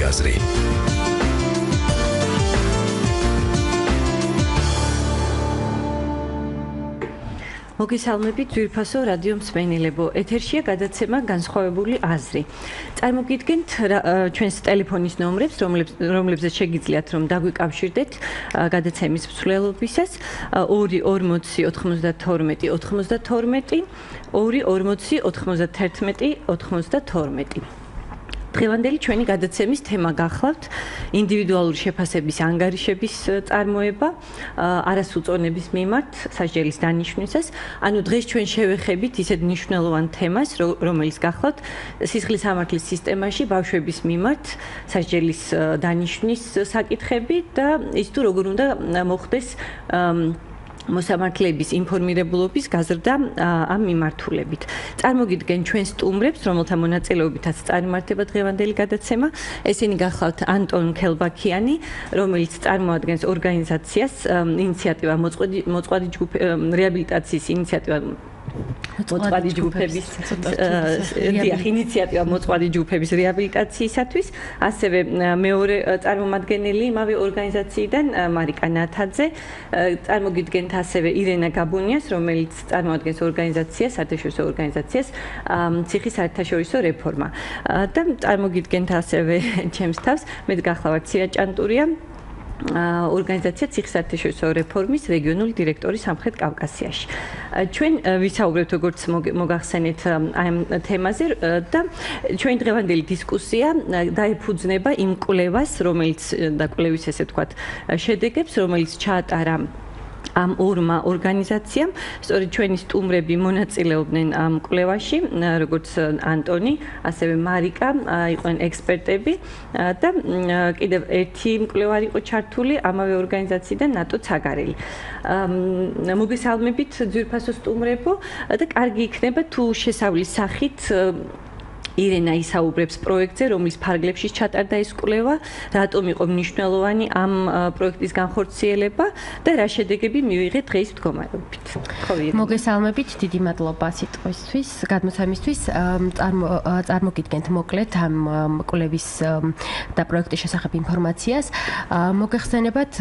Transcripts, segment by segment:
აზრი. მოგესალმებით ძვირფასო რადიო მსმენელებო. ეთერშია გადაცემა განსხვავებული აზრი. წარმოგიდგენთ ჩვენს ტელეფონის ნომრებს, რომლებზეც შეგიძლიათ რომ დაგვიკავშირდეთ გადაცემის მსვლელობისას 240 92 92 240 91 92. დღევანდელი ჩვენი გადაცემის თემა გახლავთ ინდივიდუალური შეფასების ანგარიშების წარმოება არასრულწლოვნების მიმართ სასჯელის დანიშვნისას. ანუ დღეს ჩვენ შევეხებით ისეთ მნიშვნელოვან თემას, რომელიც გახლავთ სისხლის სისტემაში ბავშვების მიმართ სასჯელის დანიშვნის საკითხები და ის თუ როგორ უნდა მოხდეს მოსამართლეების ინფორმირებულობის გაზრდა ამ მიმართულებით. წარმოგიდგენ ჩვენ სტუმრებს, რომელთა მონაწილეობითაც წარიმართება დღევანდელი გადაცემა. ესენი გახლავთ ანტონ ქელბაქიანი, რომელიც წარმოადგენს ორგანიზაციას ინიციატივა მოწყვლადი რეაბილიტაციის ინიციატივა მოწყვლადი ჯგუფების ინიციატივა მოწყვლადი ჯგუფების რეაბილიტაციისათვის, ასევე მეორე წარმომადგენელი იმავე ორგანიზაციიდან მარიკა ნათაძე. წარმოგიდგენთ ასევე ირენა გაბუნიას, რომელიც წარმოადგენს ორგანიზაციას, საერთაშორისო ორგანიზაციას ციხის საერთაშორისო რეფორმა. და წარმოგიდგენთ ასევე ჩემს თავს, მე გახლავართ სირაჭანტურია, ორგანიზაცია ციხის საერთაშორისო რეფორმის რეგიონული დირექტორი სამხრეთ კავკასიაში. ჩვენ ვისაუბრებთ როგორც მოგახსენეთ ამ თემაზე და ჩვენი დღევანდელი დისკუსია დაეფუძნება იმ კვლევას, რომელიც და კვლევის ესე ვთქვათ შედეგებს, რომელიც ჩაატარა ამ ორმა ორგანიზაციამ. სწორედ ჩვენი სტუმრები მონაწილეობდნენ ამ კვლევაში, როგორც ანტონი, ასევე მარიკა იყვნენ ექსპერტები და კიდევ ერთი მკვლევარი იყო ჩართული ამავე ორგანიზაციიდან ნატო ცაგარელი. მოგესალმებით ძვირფასო სტუმრებო და კარგი იქნება თუ შესავლის სახით ირენა ისაუბრებს პროექტზე, რომლის ფარგლებში ჩატარდა ეს კვლევა, რატომ იყო მნიშვნელოვანი ამ პროექტის განხორციელება და რა შედეგები მივიღეთ დღეის მდგომარეობით. მოგესალმებით, დიდი მადლობა სიტყვისთვის, გადმოცემისთვის. წარმოგიდგენთ მოკლედ ამ კვლევის და პროექტის შესახებ ინფორმაციას. მოგეხსენებათ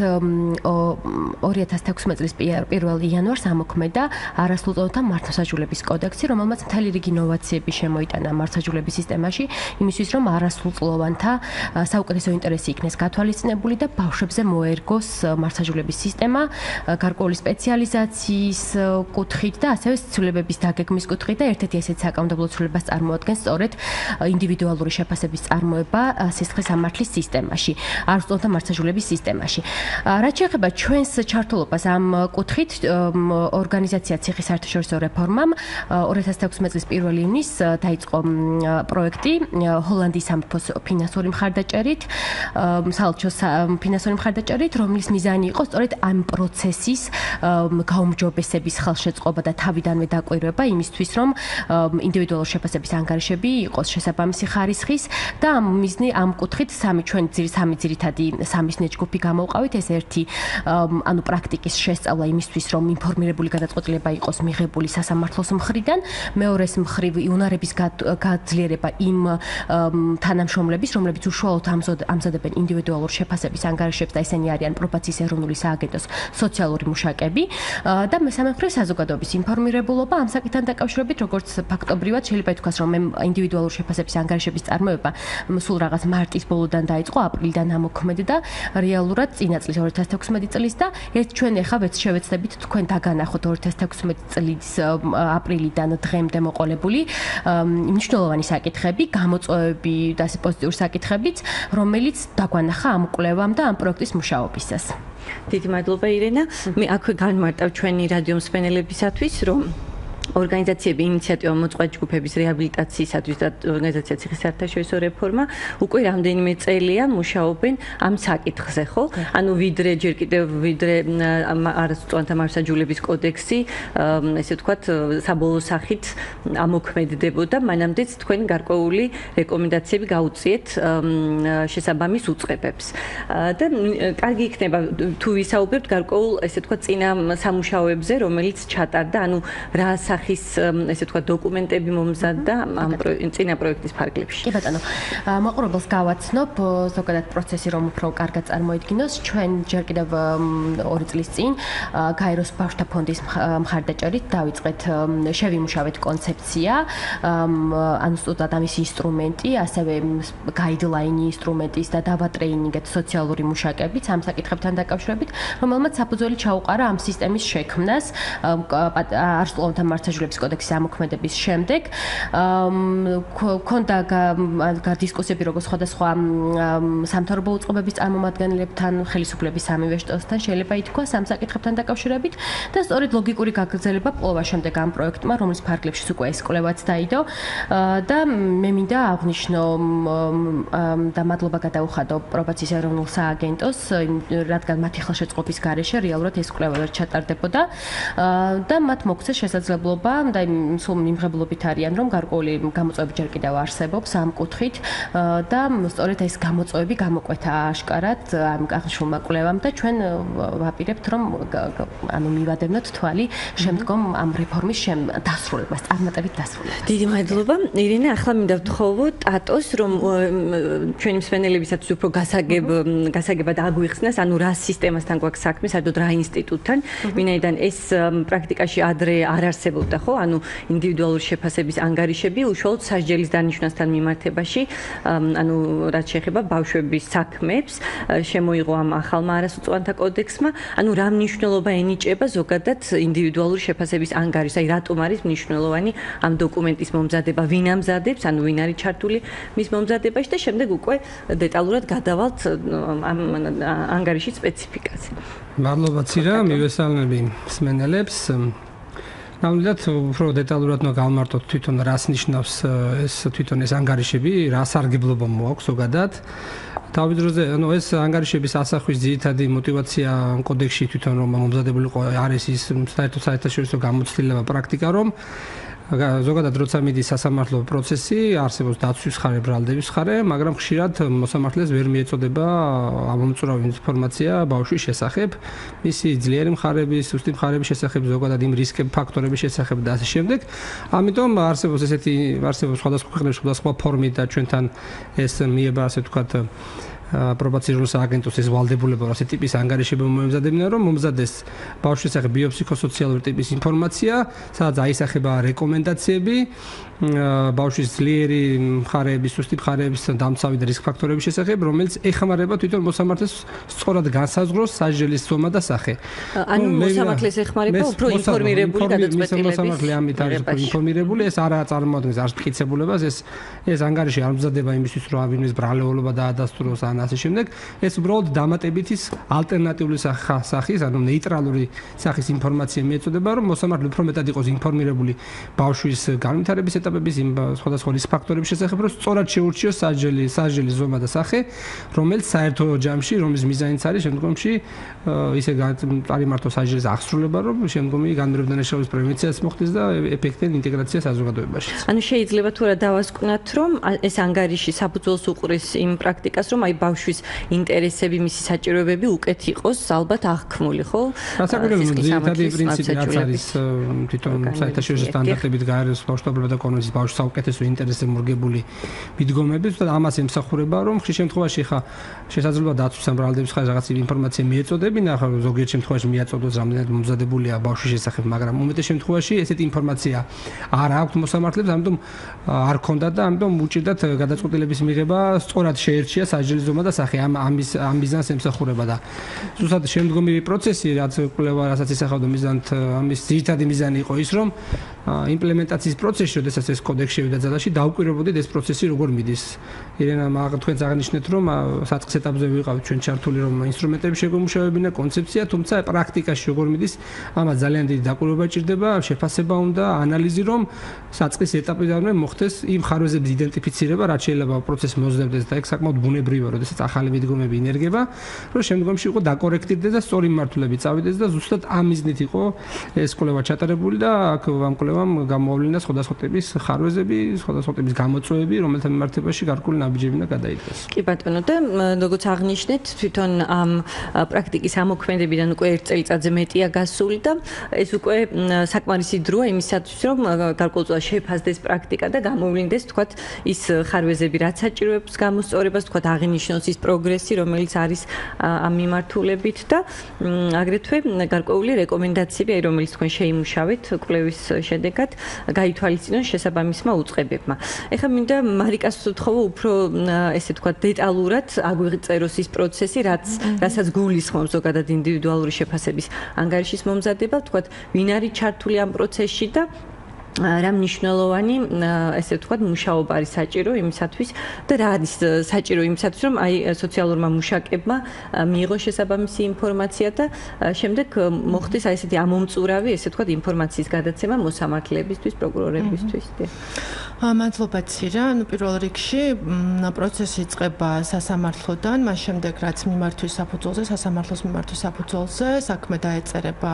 2016 წლის 1 იანვარს ამოქმედა არასრულწლოვანთა მართლმსაჯულების კოდექსი, რომელმაც მთელი რიგი ინოვაციები შემოიტანა მართლმსაჯულების სისტემაში, იმისთვის რომ არასრულწლოვანთა საუკეთესო ინტერესი იქნეს გათვალისწინებული და ბავშვებზე მოერგოს მართლმსაჯულების სისტემა, გარკვეული სპეციალიზაციის კუთხით და ასევე ცვლილებების დაგეგმის კუთხით და ერთ-ერთი ესეთ საკანონმდებლო ცვლილებას წარმოადგენს სწორედ ინდივიდუალური შეფასების წარმოება სისხლის სამართლის სისტემაში, არასრულწლოვანთა მართლმსაჯულების სისტემაში. რაც შეეხება ჩვენს ჩართულობას ამ კუთხით, ორგანიზაცია ციხის საერთაშორისო რეფორმამ 2016 წლის 1 ივნისს დაიწყო პროექტი ჰოლანდიის სამეფოს ფინანსური მხარდაჭერით, საელჩოს ფინანსური მხარდაჭერით, რომლის მიზანი იყო სწორედ ამ პროცესის გაუმჯობესების ხელშეწყობა და თავიდანვე დაკვირვება იმისთვის, რომ ინდივიდუალური შეფასების ანგარიშები იყოს შესაბამისი ხარისხის და ამ კუთხით სამი ძირითადი სამიზნე ჯგუფი გამოვყავით. ეს ერთი ანუ პრაქტიკის შესწავლა იმისთვის, რომ ინფორმირებული გადაწყვეტილება იყოს მიღებული სასამართლოს მხრიდან, მეორეს მხრივ იუნარების გაძლიერება იმ თანამშრომლების, რომლებიც უშუალოდ ამზადებენ ინდივიდუალურ შეფასების ანგარიშებს და ესენი არიან პრობაციის ეროვნული სააგენტოს სოციალური მუშაკები და მესამე მხრივ საზოგადოების ინფორმირებულობა ამ საკითხთან დაკავშირებით, როგორც ფაქტობრივად შეიძლება ითქვას, რომ ინდივიდუალურ შეფასების ანგარიშების წარმოება სულ რაღაც მარტის ბოლოდან დაიწყო, აპრილიდან ამოქმედდა რეალურად წინა წლის 2016 წლის და ჩვენ ახლა შევეცდებით თქვენ დაგანახოთ 2016 წლის აპრილიდან დღემდე მოყოლებული მნიშვნელოვანი საკითხები, გამოწვევები და ასე პოზიტიური საკითხებიც, რომელიც დაგვანახა ამ კვლევამ და ამ პროექტის მუშაობისას. დიდი მადლობა ირენა. მე აქვე განმარტავ ჩვენი რადიო მსმენელებისათვის, რომ ორგანიზაციები ინიციატივა მოწყვლადი ჯგუფების რეაბილიტაციისათვის და ორგანიზაცია ციხის საერთაშორისო რეფორმა უკვე რამდენიმე წელია მუშაობენ ამ საკითხზე, ხო? ანუ ვიდრე არასრულწლოვანთა მართლმსაჯულების კოდექსი, ესე ვთქვათ, საბოლოო სახით ამოქმედდებოდა, მანამდეც თქვენ გარკვეული რეკომენდაციები გაუწიეთ შესაბამის უწყებებს. და კარგი იქნება თუ ვისაუბრებთ გარკვეულ, ესე ვთქვათ, წინა სამუშაოებზე, რომელიც ჩატარდა, ანუ რა სახის ესე თქვა დოკუმენტები მომზადდა ამ წინა პროექტის ფარგლებში. კი ბატონო, მაყურებელს გავაცნობ ზოგადად პროცესი რომ უფრო კარგად წარმოიდგინოს. ჩვენ ჯერ კიდევ 2 წლის წინ გაეროს ბავშვთა ფონდის მხარდაჭერით დავიწყეთ შევიმუშავეთ კონცეფცია, ანუ სწორად ამის ინსტრუმენტი, ასევე გაიდლაინი ინსტრუმენტის და დავატრეინინგეთ სოციალური მუშაკებით ამ საკითხებთან დაკავშირებით, რომელმაც საფუძველი ჩაუყარა ამ სისტემის შექმნას არასრულწლოვანთა მართლმსაჯულების კოდექსის ამოქმედების შემდეგ. ქონდა დისკუსიები როგორც სხვადასხვა სამთავრობო უწყობების წარმომადგენლებთან, ხელისუფლების სამივე შტოსთან შეიძლება ითქვას ამ საკითხებთან დაკავშირებით და სწორედ ლოგიკური გაგრძელება პოვა შემდეგ ამ პროექტმა, რომლის ფარგლებშიც უკვე ეს კვლევაც დაიდო და მე მინდა აღვნიშნო და მადლობა გადაუხადო პრობაციის ეროვნულ სააგენტოს, რადგან მათი ხელშეწყობის გარეშე რეალურად ეს კვლევა ჩატარდებოდა და მათ მოგცეს შესაძლებლობა და სულ მიმღებლობით არიან რომ გარკვეული გამოწვევები ჯერ კიდევ არსებობს ამ კუთხით და სწორედ ეს გამოწვევები გამოკვეთა აშკარად ამ აღნიშნულმა კვლევამ და ჩვენ ვაპირებთ რომ ანუ მივადევნოთ თვალი შემდგომ ამ რეფორმის დასრულებას, წარმატებით დასრულებას. დიდი მადლობა. ირენა, ახლა მინდა ვთხოვო ტატოს რომ ჩვენი მსმენელებისათვის უფრო გასაგებად აგვიხსნას, ანუ რა სისტემასთან გვაქვს საქმე, საერთოდ რა ინსტიტუტთან, ვინაიდან ეს პრაქტიკაში ადრე არ არსებობდა, ხო? ანუ ინდივიდუალური შეფასების ანგარიშები უშუალოდ სასჯელის დანიშვნასთან მიმართებაში, ანუ რაც შეეხება ბავშვების საქმეებს, შემოიღო ამ ახალმა არასრულწლოვანთა კოდექსმა, ანუ რა მნიშვნელობა ენიჭება ზოგადად ინდივიდუალური შეფასების ანგარიშს, აი რატომ არის მნიშვნელოვანი ამ დოკუმენტის მომზადება, ვინ ამზადებს, ანუ ვინ არის ჩართული მის მომზადებაში და შემდეგ უკვე დეტალურად გადავალთ ამ ანგარიშის სპეციფიკაზე. მადლობა ცირა, მივესალმები მსმენელებს. ნამდვილად უფრო დეტალურად გავმართოთ თვითონ რას ნიშნავს ეს ანგარიშები, რა სარგებლობა მოაქვს ზოგადად. თავის დროზე, ეს ანგარიშების ასახვის ძირითადი мотиваცია კოდექსში თვითონ რომ მომზადებული არის ის საერთაშორისო გამოცდილება პრაქტიკა რომ ზოგადად როცა მიდის სასამართლო პროცესი, არსებობს დაცვის ხარე, ბრალდების ხარე, მაგრამ ხშირად მოსამართლეს ვერ მიეწოდება ამომწურავი ინფორმაცია ბავშვის შესახებ, მისი ძლიერი მხარების, სუსტი მხარების შესახებ, ზოგადად იმ რისკების ფაქტორების შესახებ და ასე შემდეგ. ამიტომ არსებობს სხვადასხვა ქვეყნებში სხვადასხვა ფორმით და ჩვენთან ეს მიება ასე ვთქვათ პრობაციის სააგენტოს ეს ვალდებულება ასე ტიპის ანგარიშები მომზადებინა რომ მომზადეს ბავშვის შესახებ ბიოფსიქოსოციალური ტიპის ინფორმაცია, სადაც აისახება რეკომენდაციები ბავშვის ძლიერი მხარეების, სუსტი მხარეების დამცავი და რისკ ფაქტორების შესახებ, რომელიც ეხმარება თვითონ მოსამართლეს სწორად განსაზღვროს სასჯელის ზომა და სახე. ანუ მოსამართლეს ეხმარება უფრო ინფორმირებული გადაწყვეტილების. მოსამართლე ამით არის უფრო ინფორმირებული, ეს არ წარმოადგენს არც მტკიცებულებას, ეს ანგარიში არ მზადდება იმისთვის, რომ ავინმეს ბრალეულობა დაადასტუროს ან ასე შემდეგ, ეს უბრალოდ დამატებითი ალტერნატიული სახის, ანუ ნეიტრალური სახის ინფორმაცია მიეწოდება, რომ მოსამართლე უფრო მეტად იყოს ინფორმირებული ბავშვის განვითარების ეტაპების იმ სხვადასხვა რისკ ფაქტორების შესახებ, რომ სწორად შეურჩიოს სასჯელის ზომა და სახე, რომელიც საერთო ჯამში, რომლის მიზანიც არის შემდგომში ისე წარიმართოს სასჯელის აღსრულება, რომ შემდგომი განმეორებდანაშაულის პრევენციას მოხდეს და ეფექტიან ინტეგრაცია საზოგადოებაში. ანუ შეიძლება თუ რა დავასკვნათ, რომ ეს ანგარიში საფუძველს უყრის იმ პრაქტიკას, რომ აი ბავშვის ინტერესები, მისი საჭიროებები უკეთ იყოს ალბათ აღქმული, ხო? რასაკვირველია, ძირითადი პრინციპი რაც არის თვითონ საერთაშორისო სტანდარტებით გაეროს ბავშვთა და კონვენციის ბავშვის საუკეთესო ინტერესზე მორგებული მიდგომები, თუმცა ამას ემსახურება, რომ ხშირ შემთხვევაში ხა შესაძლოა დაცვის ან ბრალდების ხარ რაღაც ინფორმაცია მიეწოდებინა, ხა ზოგიერთ შემთხვევაში მიაწოდოს რამდენად მომზადებულია ბავშვის შესახებ, მაგრამ უმეტეს შემთხვევაში ესეთი ინფორმაცია არ აქვს მოსამართლებს, ამიტომ არ ქონდათ და ამიტომ უჭირდათ გადაწყვეტილების მიღება სწორად შეერჩია სასჯელის ზომა და სახე, ამ მიზანს ემსახურება და ზუსტად შემდგომი პროცესი, რაც კვლევა რასაც ისახავდა მიზანთ, ამის ძირითადი მიზანი იყო ის, რომ იმპლემენტაციის პროცესში, როდესაც ეს კოდექსი შევიდა ძალაში, დაუკვირვებოდით ეს პროცესი როგორ მიდის. ირენა, თქვენც აღნიშნეთ, რომ საწყის ეტაპზე ვიყავით ჩვენ ჩართული, რომ ინსტრუმენტები შეგომუშავებინა, კონცეფცია, თუმცა პრაქტიკაში როგორ მიდის, ამას ძალიან დიდი დაკვირვება ჭირდება, შეფასება უნდა, ანალიზი, რომ საწყის ეტაპიდანვე მოხდეს იმ ხარვეზების იდენტიფიცირება, რაც შეიძლება პროცესს მოძლებდეს და ეგ საკმაოდ ბუნებრივია, როდესაც ახალი მიდგომები ინერგება, რომ შემდგომში იყო დაკორექტირდეს და სწორი მმართველები წავიდეს და ზუსტად ამ მიზნით იყო ეს კვლევა ჩატარებული და აქ ამ კვლევას კვლევამ გამოავლინა სხვადასხვა ტიპის ხარვეზები, სხვადასხვა ტიპის გამოწვევები, რომელთა მიმართებაში გარკვეული ნაბიჯები უნდა გადაიდგეს. კი ბატონო, და როგორც აღნიშნეთ, თვითონ ამ პრაქტიკის ამოქმედებიდან უკვე 1 წელიწადზე მეტია გასული და ეს უკვე საკმარისი დროა იმისათვის, რომ გარკვეულწილად შეფასდეს პრაქტიკა და გამოვლინდეს, თქვათ, ის ხარვეზები, რაც საჭიროებს გამოსწორებას, თქვათ, აღინიშნოს ის პროგრესი, რომელიც არის ამ მიმართულებით და აგრეთვე გარკვეული რეკომენდაციები, რომელიც თქვენ შეიმუშავეთ კვლევის შედეგად, გაითვალისწინოს შესაბამისმა უწყებებმა. ეხლა მინდა მარიკას ვთხოვო უფრო ესე თქვათ დეტალურად აგვიწეროს ის პროცესი, რასაც გულისხმობს ზოგადად ინდივიდუალური შეფასების ანგარიშის მომზადება, თქვათ, ვინ არის ჩართული ამ პროცესში და რა მნიშვნელოვანი ესე ვთქვათ მუშაობა არის საჭირო იმისათვის და რა არის საჭირო იმისათვის რომ აი სოციალურმა მუშაკებმა მიიღოს შესაბამისი ინფორმაცია და შემდეგ მოხდეს აი ესეთი ამომწურავი ესე ვთქვათ ინფორმაციის გადაცემა მოსამართლეებისთვის, პროკურორებისთვის. მადლობა ცირა, პირველ რიგში პროცესი იწყება სასამართლოდან, მას შემდეგ რაც მიმართვის საფუძველზე, სასამართლოს მიმართვის საფუძველზე საქმე დაეწერება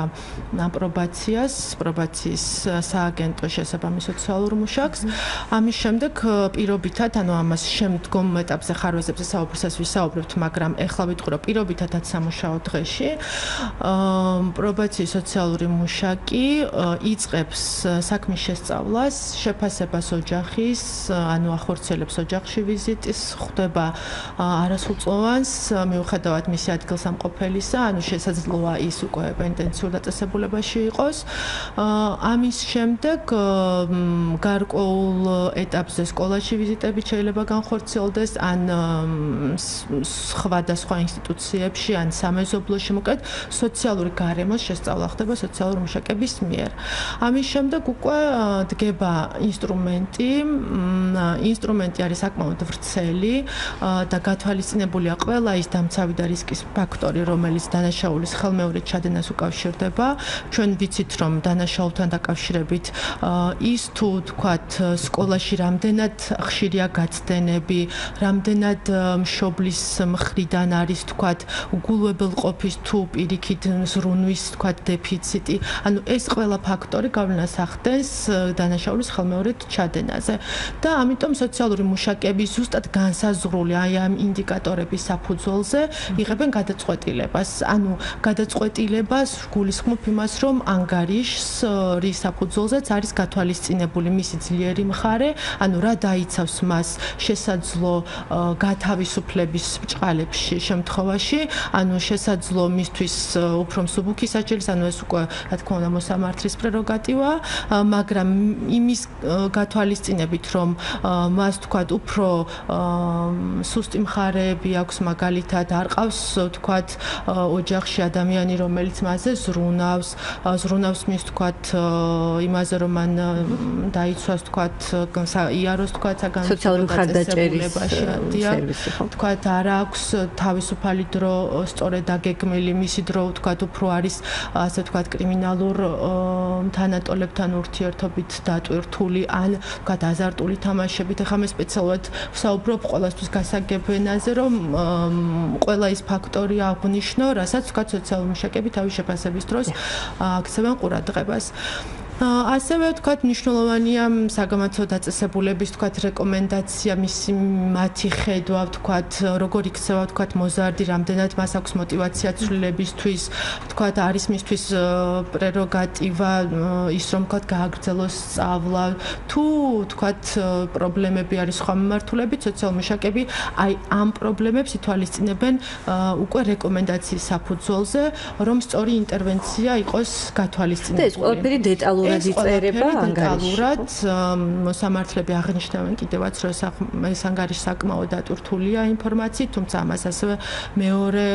პრობაციას, პრობაციის სააგენტო შესაბამის სოციალურ მუშაკს. ამის შემდეგ პირობითად, ანუ ამას შემდგომ ეტაპზე ხარვეზებზე საუბრისას ვისაუბრებთ, მაგრამ ეხლა ვიტყვი, რომ პირობითადაც სამუშაო დღეში პრობაციის სოციალური მუშაკი იწყებს საქმის შესწავლას, შეფასებას ოჯახის, ანუ ახორციელებს ოჯახში ვიზიტის, ხვდება არასრულწლოვანს, მიუხედავად მისი ადგილსამყოფელისა, ანუ შესაძლოა ის უკვე პენტენციურ დაწესებულებაში იყოს. ამის შემდეგ გარკვეულ ეტაპზე სკოლაში ვიზიტები შეიძლება განხორციელდეს, ან სხვადასხვა ინსტიტუციებში, ან სამეზობლოში, მოკლედ სოციალური გარემოს შესწავლა ხდება სოციალური მუშაკების მიერ. ამის შემდეგ უკვე დგება ინსტრუმენტი არის საკმაოდ ვრცელი და გათვალისწინებულია ყველა ის დამცავი და რისკის ფაქტორი, რომელიც დანაშაულის ხელმეორედ ჩადენას უკავშირდება. ჩვენ ვიცით, რომ დანაშაულთან დაკავშირებით ის თუ თქვათ სკოლაში რამდენად ხშირია გაცდენები, რამდენად მშობლის მხრიდან არის თქვათ უგულებელყოფის თუ პირიქით ზრუნვის თქვათ დეფიციტი. ანუ ეს ყველა ფაქტორი გავლენას ახდენს დანაშაულის ხელმეორედ ჩადენაზე. და ამიტომ სოციალური მუშაკები ზუსტად განსაზღვრული აი ამ ინდიკატორების საფუძველზე იღებენ გადაწყვეტილებას. ანუ გადაწყვეტილებას გულისხმობ იმას, რომ ანგარიშის საფუძველზეც არის გათვალისწინებული მისი ძლიერი მხარე, ანუ რა დაიცავს მას შესაძლო გათავისუფლების ბრჭყალებში შემთხვევაში, ანუ შესაძლო მისთვის უფრო მსუბუქი სასჯელის, ანუ ეს უკვე რა თქმა უნდა მოსამართლის პრეროგატივაა, მაგრამ იმის გათვალისწინებით, რომ მას თქვათ უფრო სუსტი მხარეები აქვს, მაგალითად არ ყავს თქვათ ოჯახში ადამიანი, რომელიც მასზე ზრუნავს მის თქვათ იმაზე, რომ მან დაიცვას თქვათ იაროს თქვათ სოციალური მხარდაჭერის სერვისი, თქვათ არ აქვს თავისუფალი დრო სწორედ დაგეგმილი, მისი დრო თქვათ უფრო არის ასე თქვათ კრიმინალურ თანატოლებთან ურთიერთობით დატვირთული, ან თქვათ აზარტული თამაშებით. ეხლა მე სპეციალურად ვსაუბრობ ყველასთვის გასაგებენაზე, რომ ყველა ის ფაქტორი აღნიშნო, რასაც თქვათ სოციალური მუშაკები თავის შეფასების დროს აქცევენ ყურადღებას. ასევე ვთქვათ მნიშვნელოვანია საგამართლო დაწესებულების ვთქვათ რეკომენდაცია, მათი ხედვა ვთქვათ როგორ იქცევა ვთქვათ მოზარდი, რამდენად მას აქვს мотиваცია ცვლილებისთვის, ვთქვათ არის მისთვის პრეროგატივა ის რომ ვთქვათ გააგრძელოს სწავლა, თუ ვთქვათ პრობლემები არის სხვა მიმართულებით, სოციალურ მუშაკები აი ამ პრობლემებს ითვალისწინებენ უკვე რეკომენდაციის საფუძველზე, რომ სწორი ინტერვენცია იყოს გათვალისწინებული. ეს ყველაფერი დეტალურად იწერება ანგარიშურად, მოსამართლეები აღნიშნავენ კიდევაც, რომ ეს ანგარიში საკმაოდ დატვირთულია ინფორმაციით, თუმცა ამას ასევე მეორე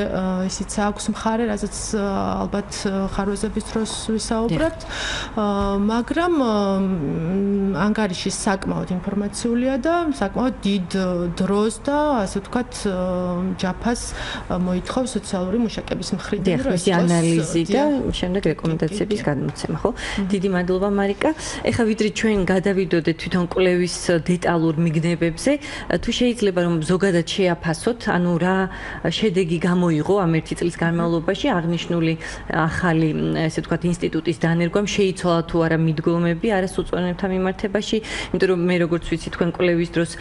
ისიც აქვს მხარე, რასაც ალბათ ხარვეზების დროს ვისაუბრებთ, მაგრამ ანგარიში საკმაოდ ინფორმაციულია და საკმაოდ დიდ დროს და ასე ვთქვათ ჯაფას მოითხოვს სოციალური მუშაკების მხრიდან, რომ ეს ანალიზი და შემდეგ რეკომენდაციების გადმოცემა, ხო? დიდი მადლობა მარიკა. ეხლა ვიდრე ჩვენ გადავიდოდეთ თვითონ კვლევის დეტალურ მიგნებებზე, თუ შეიძლება რომ ზოგადად შეაფასოთ, ანუ რა შედეგი გამოიღო ამ ერთი წლის განმავლობაში აღნიშნული ახალი, ესე ვთქვათ, ინსტიტუტის დანერგვამ შეიცვალა თუ არა მიდგომები არასრულწლოვანთა მიმართებაში, იმიტომ რომ მე როგორც ვიცი თქვენ კვლევის დროს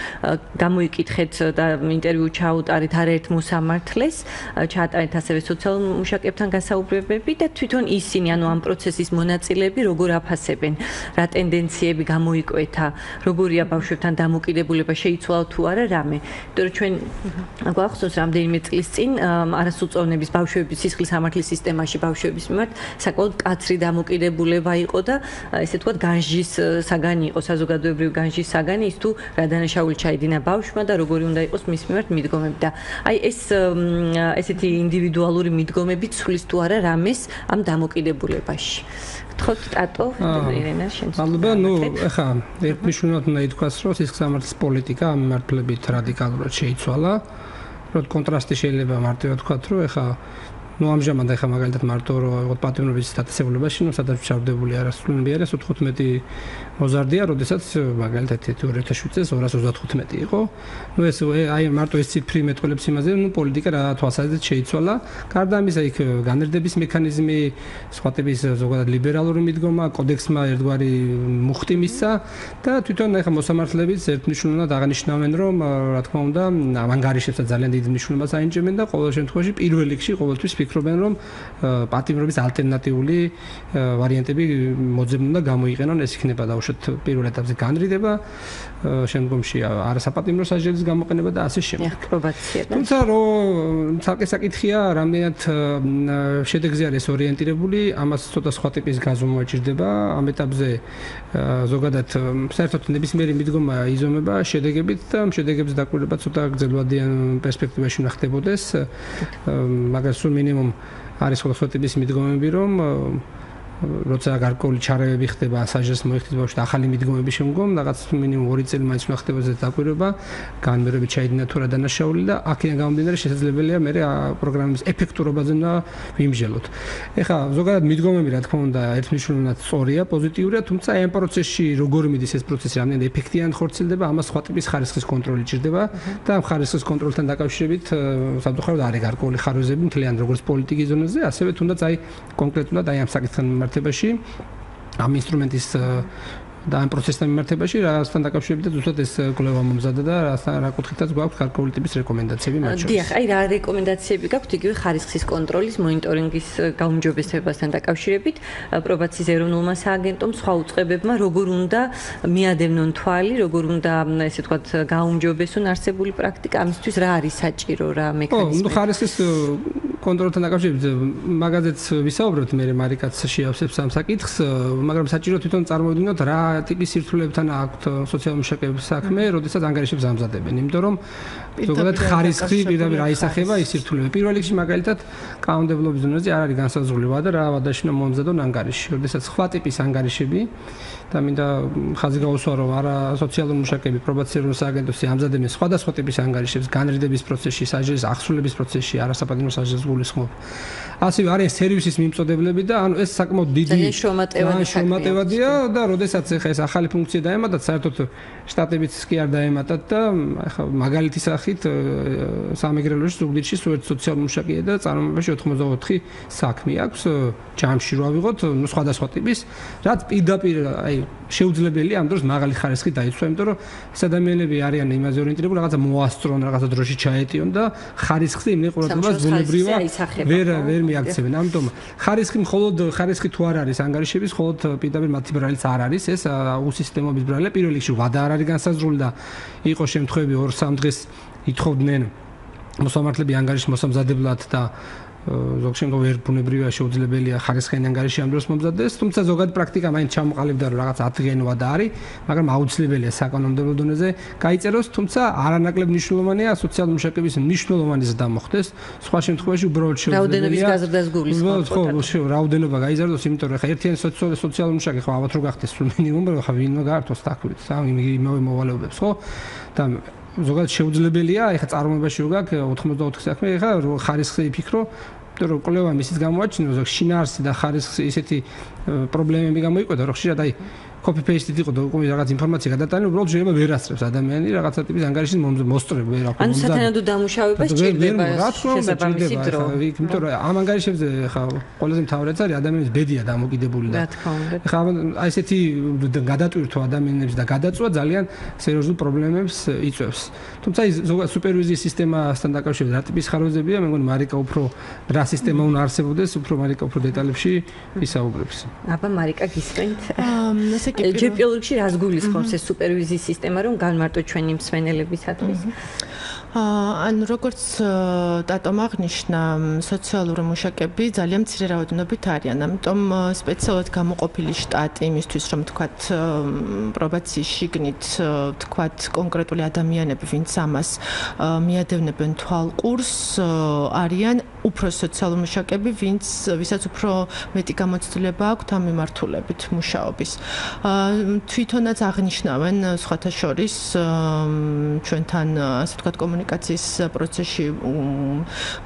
გამოიკითხეთ და ინტერვიუ ჩაუტარეთ არაერთ მოსამართლეს, ჩაატარეთ ასევე სოციალურ მუშაკებთან გასაუბრებები და თვითონ ისინი, ანუ ამ პროცესის მონაწილეები როგორ აფასებენ, რა ტენდენციები გამოიკვეთა, როგორია ბავშვებთან დამოკიდებულება, შეიცვალა თუ არა რამე. იმიტომ რომ ჩვენ გვახსოვს რამდენიმე წლის წინ არასრულწლოვნების ბავშვების სისხლის სამართლის სისტემაში ბავშვების მიმართ საკმაოდ მკაცრი დამოკიდებულება იყო და ესე ვთქვათ განსჯის საგანი იყო, საზოგადოებრივი განსჯის საგანი ის თუ რა დანაშაული ჩაიდინა ბავშვმა და როგორი უნდა იყოს მის მიმართ მიდგომები და აი ეს ესეთი ინდივიდუალური მიდგომები ცვლის თუ არა რამეს ამ დამოკიდებულებაში. გთხოვთ ტატო, ირენა, შენს. მადლობა, ეხა ერთმნიშვნელოვნად უნდა ითქვას, რომ სისხლის სამართლის პოლიტიკა ამ მიმართულებით რადიკალურად შეიცვალა. რომ კონტრასტი შეიძლება მარტივად ვთქვათ, რომ ეხა ამჟამად ეხა მაგალითად მარტო რომ ვიღოთ პატიმრობის დაწესებულებაში, სადაც ჩავდებული არასრულწლოვანები არის 15 მოზარდია, როდესაც მაგალითად 2007 წელს 235 იყო. ეს აი მარტო ეს ციფრი მეტყველებს იმაზე, პოლიტიკა რა თვალსაზრისით შეიცვალა. გარდა ამისა, იქ განრდების მექანიზმი, სხვა ტიპის ზოგადად ლიბერალური მიდგომა, კოდექსმა ერთგვარი მუხტი მისცა და თვითონ ეხა მოსამართლეებიც ერთმნიშვნელოვნად აღნიშნავენ, რომ რა თქმა უნდა, ანგარიშებსაც ძალიან დიდი მნიშვნელობას აინჭებენ და ყოველ შემთხვევაში პირველ რიგში ყოველთვის ფიქრობენ, რომ პატიმრობის ალტერნატიული ვარიანტები მოძებნონ და გამოიყენონ, ეს იქნება დაუშვათ პირველ ეტაპზე განრიდება, შემდგომში არასაპატიმრო სასჯელის გამოყენება და ასე შემდეგ. თუმცა რომ ცალკე საკითხია, რამდენად შედეგზე არის ორიენტირებული, ამას ცოტა სხვა ტიპის გაზომვა ჭირდება. ამ ეტაპზე ზოგადად საერთოდ ნებისმიერი მიდგომა იზომება შედეგებით და ამ შედეგებს დაკვირვება ცოტა გრძელვადიან პერსპექტივაში უნდა ხდებოდეს. მაგას სულ მინიმუმ არის სხვა ტიპის მიდგომები, რომ როცა გარკვეული ჩარევები ხდება სასჯელს მოიხდით ბავშვი და ახალი მიდგომები შემდგომ რაღაც მინიმუმ 2 წელი მაინც უნდა ხდებოდეს დაკვირვება, განმეორებით ჩაიდინა თუ რა დანაშაული და აქედან გამომდინარე შესაძლებელია მე პროგრამის ეფექტურობაზე უნდა ვიმსჯელოთ. ეხლა ზოგადად მიდგომები რა თქმა უნდა ერთმნიშვნელოვნად სწორია, პოზიტიურია, თუმცა აი ამ პროცესში როგორ მიდის ეს პროცესი, რამდენად ეფექტიანად ხორციელდება, ამას სხვა ტიპის ხარისხის კონტროლი ჭირდება და ამ ხარისხის კონტროლთან დაკავშირებით სამწუხაროდ არის გარკვეული ხარვეზები მთლიან როგორც პოლიტიკის ზონაზე, ასევე თუნდაც აი კონკრეტულად აი ამ საკითხთან მიმართებაში ამ ინსტრუმენტის და ამ პროცესთან მიმართებაში რასთან დაკავშირებით ზუსტად ეს კვლევა მომზადდა და რა კუთხითაც გვაქვს გარკვეული ტიპის რეკომენდაციები მათ შორის. დიახ, აი რა რეკომენდაციები გაქვთ იგივე ხარისხის კონტროლის, მონიტორინგის გაუმჯობესებასთან დაკავშირებით, პრობაციის ეროვნულმა სააგენტომ, სხვა უწყებებმა როგორ უნდა მიადევნონ თვალი, როგორ უნდა ესე ვთქვათ გაუმჯობესონ არსებული პრაქტიკა, ამისთვის რა არის საჭირო, რა მექანიზმი? ხარისხის კონტროლთან დაკავშირებით მაგაზეც ვისაუბრებთ, მე მარიკაც შეავსებს ამ საკითხს, მაგრამ საჭირო თვითონ წარმოვიდგინოთ რა ტიპის სირთულეებთან აქვთ სოციალურ მუშაკების საქმე, როდესაც ანგარიშებს ამზადებენ, იმიტომ რომ ზოგადად ხარისხი პირდაპირ აისახება ის სირთულეები. პირველ რიგში მაგალითად კანონმდებლობის დონეზე არ არის განსაზღვრული ვადა რა ვადაში უნდა მომზადონ ანგარიში, როდესაც სხვა ტიპის ანგარიშები და მინდა ხაზი გაუსვა რომ არა სოციალური მუშაკები, პრობაციური სააგენტოსი ამზადებენ სხვადასხვა ტიპის ანგარიშებს განრიდების პროცესში, სასჯელის აღსრულების პროცესში, არასაპატიმრო სასჯელს გულისხმობს. ასევე არის სერვისის მიმწოდებლები და ანუ ეს საკმაოდ დიდი შრომატევადია და როდესაც ეხა ეს ახალი ფუნქცია დაემატათ, საერთოდ შტატებიც კი არ დაემატათ და ეხა მაგალითი სახით სამეგრელოში ზუგდიდში სულ ერთ სოციალურ მუშაკია და წარმოებაში 84 საქმე აქვს ჯამში რა ვიღოთ, სხვადასხვა ტიპის, რაც პირდაპირ აი შეუძლებელია ამ დროს მაღალი ხარისხი დაიცვა, იმიტომ რომ ეს ადამიანები არიან იმაზე ორიენტირებული, რაღაცა მოასწრონ, რაღაცა დროში ჩაეტიონ და ხარისხზე იმ ყურადღებას ბუნებრივად ვერ მიაქცევენ. ამიტომ ხარისხი მხოლოდ ხარისხი თუ არ არის ანგარიშების, მხოლოდ პირდაპირ მათი ბრალიც არ არის, ეს უსისტემობის ბრალია. პირველ რიგში ვადა არ არის განსაზღვრული და იყო შემთხვევები 2-3 დღეს ითხოვდნენ მოსამართლეები ანგარიშის მოსამზადებლად და ზოგ შემთხვევაში ვერ ბუნებრივია შეუძლებელია ხარისხიანი ანგარიში ამ დროს მომზადდეს, თუმცა ზოგადად პრაქტიკა მაინც ჩამოყალიბდა რომ რაღაც 10 დღიანი ვადა არის, მაგრამ აუცილებელია საკანონმდებლო დონეზე გაიწეროს, თუმცა არანაკლებ მნიშვნელოვანია სოციალური მუშაკების მნიშვნელოვანი ზრდა მოხდეს. სხვა შემთხვევაში უბრალოდ რაოდენობის გაზრდას გულისხმობს. ხო, რაოდენობა გაიზარდოს, იმიტომ რომ ხა ერთიანი სოციალური მუშაკი ხო ალბათ რო გახდეს სულ მინიმუმ, ხა ვინმე გაართოს თაქვით, იმავე მოვალეობებს, ხო? და ზოგადად შეუძლებელია, ეხა წარმოებაში ვგაქ 84 საქმე, ეხა ხარისხზე იფიქრო იმიტომ რომ კვლევა მისის გამოაჩინოს შინაარსი და ხარისხი ისეთი პრობლემები გამოიკვეთა, რომ ხშირად აი copy-paste-ით იყო დოკუმენტი რაღაც ინფორმაცია გადატანა, უბრალოდ შეიძლება ვერ ასწრებს ადამიანი რაღაცა ტიპის ანგარიშის მოსწრება ვერ აქვს. ანუ სათანადო დამუშავება სჭირდება შესაბამისი დრო. იმიტომ რომ ამ ანგარიშებზე ხა ყველაზე მთავარიც არის ადამიანის ბედია დამოკიდებული და ხა აი ესეთი გადატვირთვა ადამიანებს და გადაწვა ძალიან სერიოზულ პრობლემებს იწვევს. თუმცა ის ზოგადად სუპერვიზიის სისტემასთან დაკავშირებით რა ტიპის ხარვეზებია, მე მგონი მარიკა უფრო რა სისტემა უნდა არსებობდეს, უფრო მარიკა უფრო დეტალებში ისაუბრებს. აბა მარიკა გისმენთ? ჯერ პირველ რიგში რას გულისხმობს ეს სუპერვიზიის სისტემა, რომ განმარტოთ ჩვენი მსმენელებისათვის? ანუ როგორც ტატომ აღნიშნა, სოციალური მუშაკები ძალიან მცირე რაოდენობით არიან, ამიტომ სპეციალურად გამოყოფილი შტატი იმისთვის, რომ თქვათ პრობაციის შიგნით თქვათ კონკრეტული ადამიანები, ვინც ამას მიადევნებენ თვალყურს, არიან უფრო სოციალური მუშაკები, ვისაც უფრო მეტი გამოცდილება აქვთ ამ მიმართულებით მუშაობის. თვითონაც აღნიშნავენ სხვათა შორის ჩვენთან ასე თქვათ კომუნიკაციის პროცესში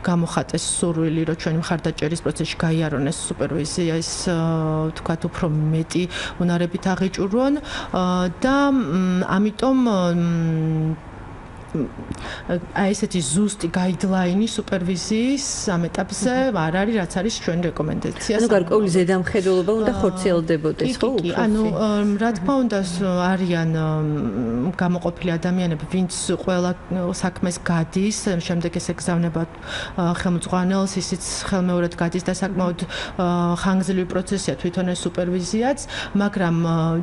გამოხატეს სურვილი, რომ ჩვენი მხარდაჭერის პროცესში გაიარონეს სუპერვიზიის თქვათ უფრო მეტი უნარებით აღიჭურვონ და ამიტომ აი ესეთი ზუსტი გაიდლაინი სუპერვიზიის ამ ეტაპზე არ არის, რაც არის ჩვენ რეკომენდაცია. ანუ გარკვეული ზედამხედველობა უნდა ხორციელდებოდეს, ხო? ანუ რა თქმა უნდა არიან გამოყოფილი ადამიანები, ვინც ყველა საქმეს გადის, შემდეგ ეს ეგზავნება ხელმძღვანელს, ისიც ხელმეორედ გადის და საკმაოდ ხანგრძლივი პროცესია თვითონ ეს სუპერვიზიაც, მაგრამ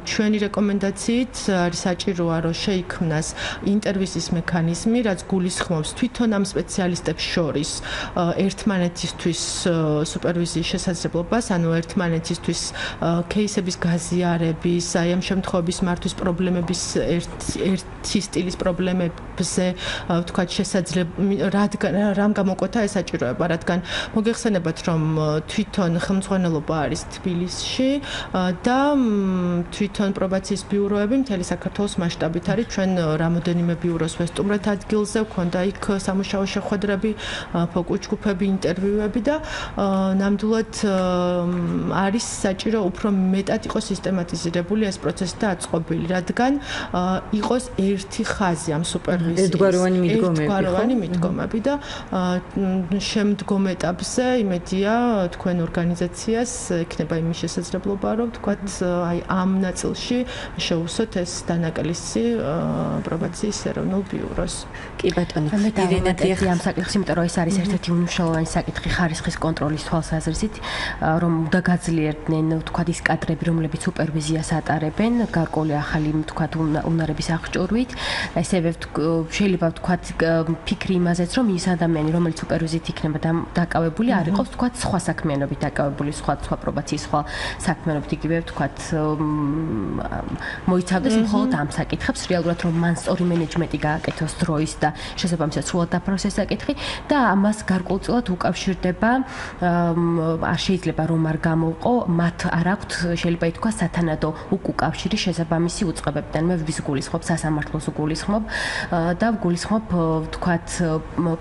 ჩვენი რეკომენდაციით არის საჭიროა, რომ შეიქმნას ინტერვიზის მექანიზმი, რაც გულისხმობს თვითონ ამ სპეციალისტებს შორის ერთმანეთისთვის სუპერვიზიის შესაძლებლობას, ანუ ერთმანეთისთვის кейსების გაზიარების, აი ამ შემთხვევების მართვის პრობლემების ერთი სტილის პრობლემებზე ვთქვათ რამ გამოკვეთა ეს საჭიროება, რადგან მოგეხსენებათ, რომ თვითონ ხელმძღვანელობა არის თბილისში და თვითონ პრობაციის ბიუროები მთელი საქართველოს მასშტაბით არის, ჩვენ რამოდენიმე ბიუროს სტუმრთა ადგილზე გვქონდა იქ სამუშაო შეხვედრები, ფოკუს-ჯგუფები, ინტერვიუები და ნამდვილად არის საჭირო უფრო მეტად იყოს სისტემატიზირებული ეს პროცესი და აწყობილი, რადგან იყოს ერთი ხაზი ამ სუპერვიზიის ერთგვაროვანი მიდგომები და შემდგომ ეტაპზე იმედია თქვენ ორგანიზაციას ექნება იმის შესაძლებლობა, რომ თქვათ აი ამ ნაწილში შეუსოთ ეს დანაკლისი პრობაციის ეროვნულ ბიუროს. კი ბატონო, ირენა დიახ, ამ საკითხში, იმიტომ რომ ეს არის ერთ-ერთი უმნიშვნელოვანესი საკითხი ხარისხის კონტროლის თვალსაზრისით, რომ უნდა გაძლიერდნენ თქვათ ის კადრები, რომლებიც სუპერვიზიას ატარებენ, გარკვეული ახალი თქვათ უნარების აღჭურვით. ესევე შეიძლება ვთქვათ ფიქრი იმაზეც, რომ ის ადამიანი, რომელიც სუპერვიზიით იქნება დაკავებული, არ იყოს თქვათ სხვა საქმიანობით დაკავებული, სხვა პრობაციის სხვა საქმიანობით, იგივე ვთქვათ მოიცავდეს მხოლოდ ამ საკითხებს, რეალურად რომ მან სწორი მენეჯმენტი გააკეთოს დროის და შესაბამისად სრულად დაფაროს ეს საკითხი და ამას გარკვეულწილად უკავშირდება არ შეიძლება რომ არ გამოვყო, მათ არ აქვთ შეიძლება ითქვა სათანადო უკავშირი შესაბამისი უწყებებთან. მე ვისგულისხმობ სასამართლოს გულისხმობ და ვგულისხმობ ვთქვათ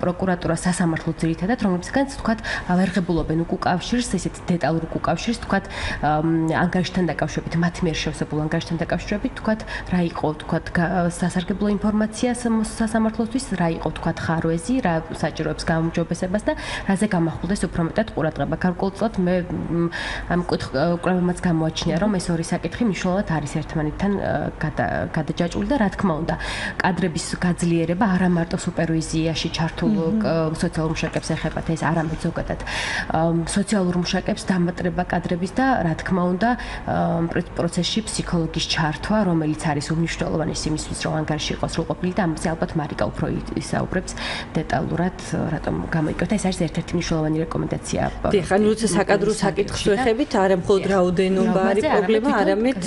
პროკურატურას სასამართლოს ძირითადად, რომლებსაც ვთქვათ ავერღებულობენ უკავშირს, ესეთ დეტალურ უკავშირს, ვთქვათ ანგარიშთან დაკავშირებით, მათ მიერ შევსებულ ანგარიშთან დაკავშირებით, ვთქვათ რა იყო, ვთქვათ სასარგებლო ინფორმაცია სასამართლოსთვის, რა იყო თქვათ ხარვეზი, რა საჭიროებს გაუმჯობესებას და რაზე გამახვილდეს უფრო მეტად ყურადღება. გარკვეულწილად მე ამ კვლევებმაც გამოაჩნია, რომ ეს ორი საკითხი მნიშვნელოვნად არის ერთმანეთთან გადაჯაჭვული და რა თქმა უნდა, კადრების გაძლიერება არა მარტო სუპერვიზიაში ჩართულ სოციალურ მუშაკებს ეხებათ, ეს არამედ ზოგადად სოციალურ მუშაკებს დამატება კადრების და რა თქმა უნდა, პროცესში ფსიქოლოგის ჩართვა, რომელიც არის უმნიშვნელოვანესი იმისთვის, რომ ანგარიში იყოს სრულყოფილი და ამაზე ალბათ მარიკა უფრო ისაუბრებს დეტალურად, რატომ გამოიკვეთა. ეს არის ერთ-ერთი მნიშვნელოვანი რეკომენდაცია. დიახ, ანუ როცა საკადრო საკითხს ვეხებით, არა მხოლოდ რაოდენობა არის პრობლემა, არამედ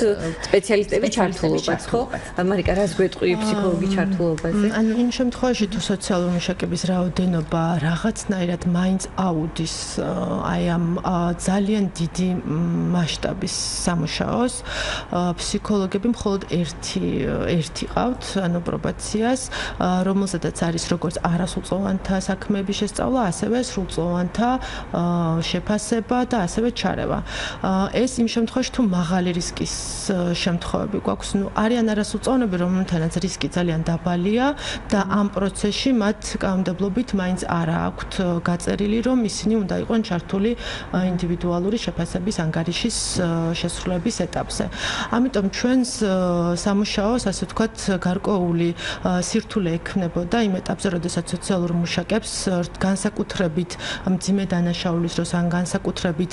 სპეციალისტების ჩართულობაც, ხო? მარიკა, რას გვეტყვი ფსიქოლოგის ჩართულობაზე? ანუ იმ შემთხვევაში თუ სოციალური მუშაკების რაოდენობა რაღაცნაირად მაინც აუდის აი ამ ძალიან დიდი მასშტაბის სამუშაოს, ფსიქოლოგები მხოლოდ ერთი ყავთ, ანუ პრობაციას რომელზედაც არის როგორც არასრულწლოვანთა საქმეების შესწავლა, ასევე სრულწლოვანთა შეფასება და ასევე ჩარევა. ეს იმ შემთხვევაში თუ მაღალი რისკის შემთხვევები გვაქვს, არიან არასრულწლოვანები, რომელთანაც რისკი ძალიან დაბალია და ამ პროცესში მათ კანონმდებლობით მაინც არ აქვთ გაწერილი, რომ ისინი უნდა იყვნენ ჩართული ინდივიდუალური შეფასების ანგარიშის შესრულების ეტაპზე. ამიტომ ჩვენს სამუშაოს, ასე ვთქვათ, გარკვეული სირთულე ექნებოდა იმ ეტაპზე, როდესაც სოციალურ მუშაკებს განსაკუთრებით მძიმე დანაშაულის დროს ან განსაკუთრებით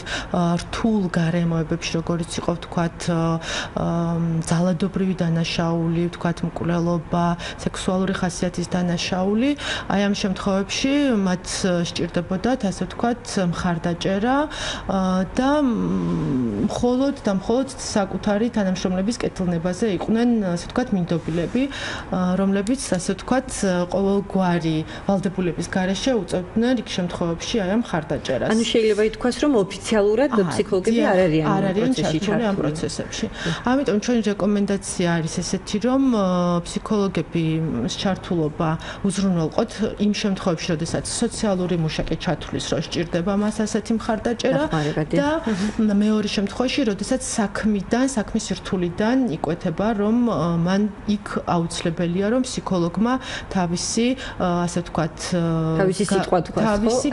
რთულ გარემოებებში, როგორც იყო ვთქვათ, ძალადობრივი დანაშაული, ვთქვათ, მკვლელობა, სექსუალური ხასიათის დანაშაული, აი ამ შემთხვევებში მათ სჭირდებოდათ, ასე ვთქვათ, მხარდაჭერა და მხოლოდ საკუთარი თანამშრომლების კეთილნებაზე იყვნენ, ასე ვთქვათ, მინდობილები, რომლებიც, ასე ვთქვათ, ყოველგვარი ვალდებულების გარეშე უწევდნენ იქ შემთხვევებში აი ამ მხარდაჭერას. ანუ შეიძლება ითქვას, რომ ოფიციალურად ფსიქოლოგები არ არიან ჩართული ამ პროცესებში. ამიტომ ჩვენი რეკომენდაცია არის ესეთი, რომ ფსიქოლოგების ჩართულობა უზრუნველყოთ იმ შემთხვევებში, როდესაც სოციალური მუშაკი ჩათვლის რომ სჭირდება მას ასეთი მხარდაჭერა და მეორე შემთხვევაში, როდესაც საქმის სირთულიდან იკვეთება, რომ მან იქ აუცილებელია, რომ ფსიქოლოგმა თავისი, ასე ვთქვათ, თავისი სიტყვა თქვას, თავისი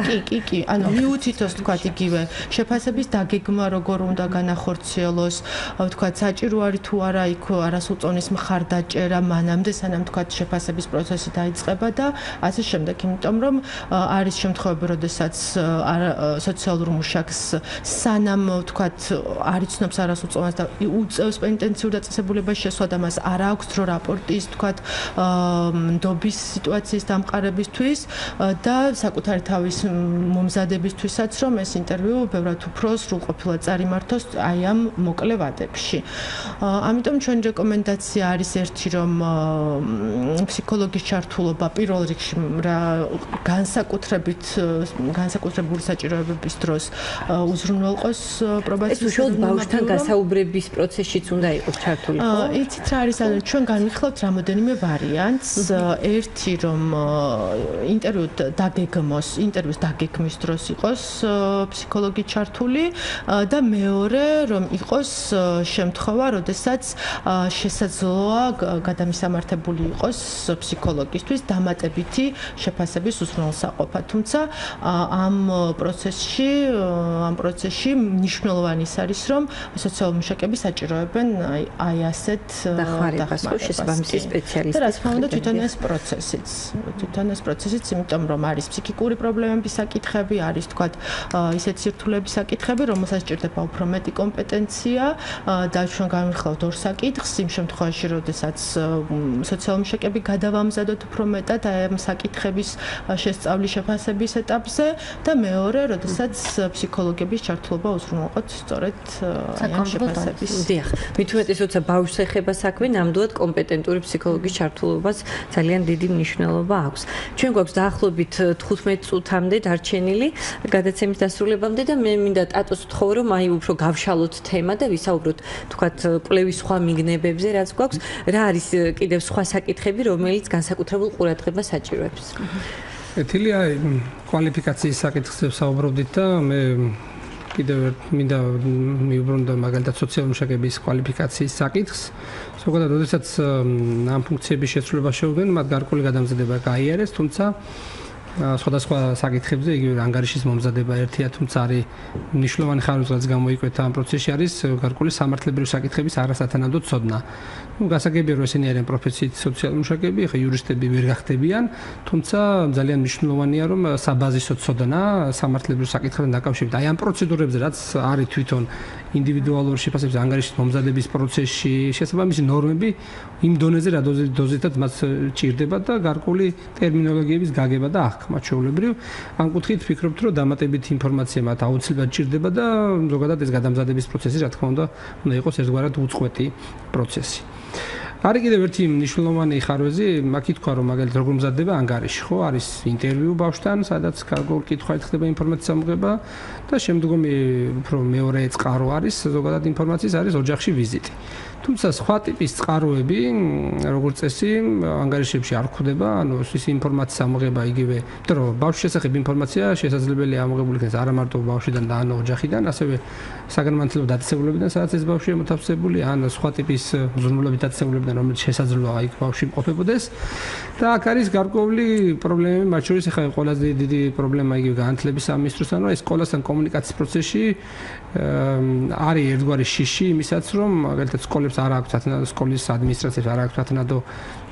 კი, ანუ მიუთითოს ვთქვათ იგივე შეფასების დაგეგმა როგორ უნდა განახორციელოს, ვთქვათ, საჭირო არის თუ არა იქ არასრულწლოვნის მხარდაჭერა მანამდე, სანამ ვთქვათ შეფასების პროცესი დაიწყება და ასე შემდეგ, იმიტომ რომ არის შემთხვევები, როდესაც სოციალურ მუშაკს სანამ ვთქვათ არ იცნობს არასრულწლოვანს და უწევს პენიტენციურ დაწესებულებაში შესვლა და მას არ აქვს დრო რაპორტის, ვთქვათ, ნდობის სიტუაციის დამყარებისთვის და საკუთარი თავის მომზადებისთვისაც, რომ ეს ინტერვიუ ბევრად უფრო სრულყოფილად წარიმართოს აი ამ მოკლე ვადებში. ამიტომ ჩვენი რეკომენდაცია არის ერთი, რომ ფსიქოლოგის ჩართულობა პირველ რიგში განსაკუთრებული საჭიროებების დროს უზრუნველყოს პრობაციის. ეს უშუალოდ ბავშვთან გასაუბრების პროცესშიც უნდა იყოს ჩართული, ხო? იცით რა არის, ანუ ჩვენ განვიხილავთ რამოდენიმე ვარიანტს. ერთი, რომ ინტერვიუს დაგეგმის დროს იყოს ფსიქოლოგი ჩართული და მეორე, რომ იყოს შემთხვევა, როდესაც შესაძლოა გადამისამართებული იყოს ფსიქოლოგისთვის დამატებითი შეფასების უზრუნველსაყოფა. თუმცა ამ პროცესში მნიშვნელოვანი არის, რომ სოციალური მუშაკები საჭიროებენ აი ასეთ დახმარებას, შესაბამისი სპეციალისტის. და რა თქმა უნდა, თვითონ ეს პროცესიც, იმიტომ რომ არის ფსიქიკური პრობლემების საკითხები, არის თქვათ ისეთ სირთულეების საკითხები, რომელსაც სჭირდება უფრო მეტი კომპეტენცია და ჩვენ განვიხილავთ ორ საკითხს, იმ შემთხვევაში, როდესაც სოციალური მუშაკები გადავამზადოთ უფრო მეტად აი ამ საკითხების შესწავლის შეფასების ეტაპზე და მეორე, როდესაც ფსიქოლოგების ჩართულობა უზრუნველყოთ სწორედ აი ამ შეფასების. დიახ, მით უმეტეს, როცა ბავშვს ეხება საქმე, ნამდვილად კომპეტენტური ფსიქოლოგის ჩართულობას ძალიან დიდი მნიშვნელობა აქვს. ჩვენ გვაქვს დაახლოებით 15 წუთამდე დარჩენილი გადაცემის დასრულებამდე და მე მინდა ტატოს ვთხოვო, რომ აი უფრო გავშალოთ თემა და ვისაუბროთ, თქვათ, კვლევის სხვა მიგნებებზე, რაც გვაქვს, რა არის კიდევ სხვა საკითხები, რომელიც განსაკუთრებულ ყურადღებას საჭიროებს. ეთილია კვალიფიკაციის საკითხებზე ვსაუბრობდით და მე კიდევ მინდა მივუბრუნდე მაგალითად სოციალური მუშაკების კვალიფიკაციის საკითხს. ზოგადად, როდესაც ამ ფუნქციების შესრულება შეუდგნენ, მათ გარკვეული გადამზადება გაიარეს, თუმცა სხვადასხვა საკითხებზე იგივე ანგარიშის მომზადება ერთია, თუმცა არის მნიშვნელოვანი ხარისხიც გამოიკვეთა ამ პროცესში არის გარკვეული სამართლებრივი საკითხების არასათანადო ცოდნა. გასაგებია, რომ ესენი არიან პროფესიით სოციალური მუშაკები, ხა იურისტები ვერ გახდებიან, თუმცა ძალიან მნიშვნელოვანია, რომ საბაზისო ცოდნა სამართლებრივ საკითხებთან დაკავშირებით აი ამ პროცედურებზე, რაც არის თვითონ ინდივიდუალური შეფასების ანგარიშის მომზადების პროცესში, შესაბამისი ნორმები იმ დონეზე, რა დოზითაც მას ჭირდება და გარკვეული ტერმინოლოგიების გაგება და აღქმა ჩვეულებრივ. ამ კუთხით ვფიქრობთ, რომ დამატებითი ინფორმაცია მათ აუცილებლად ჭირდება და ზოგადად ეს გადამზადების პროცესი, რა თქმა უნდა იყოს ერთგვარად უწყვეტი პროცესი. არის კიდევ ერთი მნიშვნელოვანი ხარვეზი, აქ ითქვა, რომ მაგალითად როგორ მზადდება ანგარიში, ხო? არის ინტერვიუ ბავშვთან, სადაც გარკვეული კითხვით ხდება ინფორმაციის ამოღება და შემდგომი უფრო მეორე წყარო არის ზოგადად ინფორმაციის არის ოჯახში ვიზიტი. თუმცა სხვა ტიპის წყაროები, როგორც წესი, ანგარიშებში არ გვხვდება, ანუ ის ინფორმაციის ამოღება იგივე, იმიტომ რომ ბავშვის შესახებ ინფორმაცია შესაძლებელია ამოღებული იქნეს არა მარტო ბავშვიდან და ან ოჯახიდან, ასევე საგანმანათლებლო დაწესებულებიდან, სადაც ეს ბავშვია მოთავსებული, ან სხვა ტიპის ზრუნულებით დაწესებულებიდან, რომელიც შესაძლოა იქ ბავშვი იმყოფებოდეს. და აქ არის გარკვეული პრობლემები, მათ შორის ახლა ყველაზე დიდი პრობლემა იგივე განათლების სამინისტროს, ანუ ეს სკოლასთან კომუნიკაციის პროცესში არის ერთგვარი შიში იმისაც, რომ მაგალითად სკოლებს არ აქვს სკოლის ადმინისტრაციებს არ აქვს თათნადო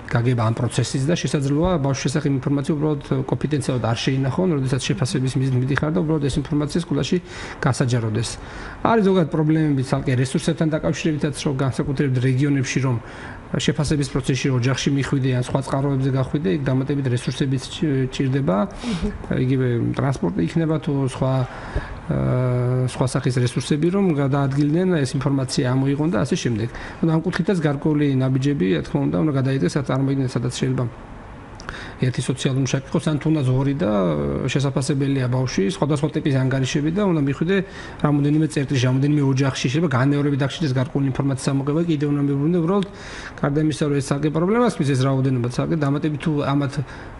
გაგება ამ პროცესის და შესაძლოა ბავშვის შესახებ ინფორმაცია უბრალოდ კონფიდენციალურად არ შეინახონ, როდესაც შეფასების მიზნით მიდიხარ და უბრალოდ ეს ინფორმაცია სკოლაში გასაჯაროდეს. არის ზოგადად პრობლემები ცალკე რესურსებთან დაკავშირებითაც, რომ განსაკუთრებით რეგიონებში რომ შეფასების პროცესში ოჯახში მიხვიდე ან სხვა წყაროებზე გახვიდე, იქ დამატებით რესურსებიც ჭირდება. იგივე ტრანსპორტი იქნება თუ სხვა სახის რესურსები, რომ გადაადგილდნენ ეს ინფორმაცია ამოიღონ და ასე შემდეგ. ამ კუთხითაც გარკვეული ნაბიჯები, რა თქმა უნდა, უნდა გადაიდგეს, წარმოიდგინეთ, სადაც შეიძლება ერთი სოციალური მუშაკი იყოს, ან თუნდაც ორი და შესაძლებელია ბავშვი, სხვადასხვა ტიპის ანგარიშები და უნდა მიხვიდე რამოდენიმე წერტილში, რამოდენიმე ოჯახში, შეიძლება განმეორებით დაგჭირდეს გარკვეული ინფორმაციის ამოღება, კიდევ უნდა მიბრუნდე, უბრალოდ გარდა იმისა, რომ ეს საკე პრობლემას მის ეს რაოდენობა საკე დამატებით თუ ამათ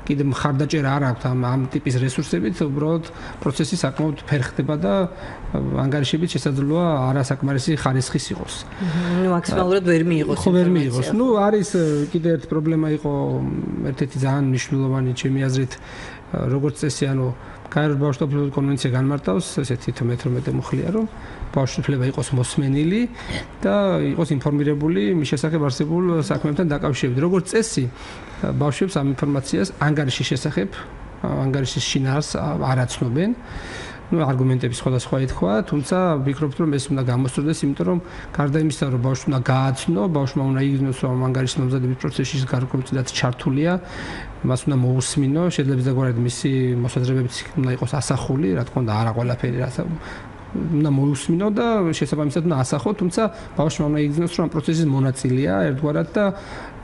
კიდე მხარდაჭერა არ აქვს ამ ტიპის რესურსებით, უბრალოდ პროცესი საკმაოდ ფერხდება და ანგარიშებით შესაძლოა არასაკმარისი ხარისხის იყოს. ნუ მაქსიმალურად ვერ მიიღოს. ხო, ვერ მიიღოს. ნუ არის კიდე ერთი პრობლემა იყო ერთ-ერთი ძალიან მნიშვნელოვანი ჩემი აზრით, როგორც წესი, ანუ გაეროს ბავშვთა უფლებების კონვენცია განმარტავს ესეთი 18 მუხლია, რომ ბავშვის უფლება იყოს მოსმენილი და იყოს ინფორმირებული მის შესახებ არსებულ საქმეებთან დაკავშირებით. როგორც წესი, ბავშვებს ამ ინფორმაციას ანგარიშის შესახებ, ანგარიშის შინაარსს არ აცნობენ. არგუმენტები სხვადასხვა ეთქვა, თუმცა ვფიქრობ, რომ ეს უნდა გამოსწორდეს, იმიტომ რომ გარდა იმისა, რომ ბავშვს უნდა გააცნო, ბავშვმა უნდა იგრძნოს, რომ ანგარიშის მომზადების პროცესში გარკვეული წილად ჩართულია, მას უნდა მოусმინო, შეიძლება ზოგადად მისი მოსაზრებებიც უნდა იყოს ასახული, რა თქმა უნდა, არა ყველაფერი რაცა უნდა მოусმინო და შესაბამისად უნდა ასახო, თუმცა ბავშვმა უნდა იგრძნოს, რომ ამ პროცესის მონაწილეა ერთგვარად და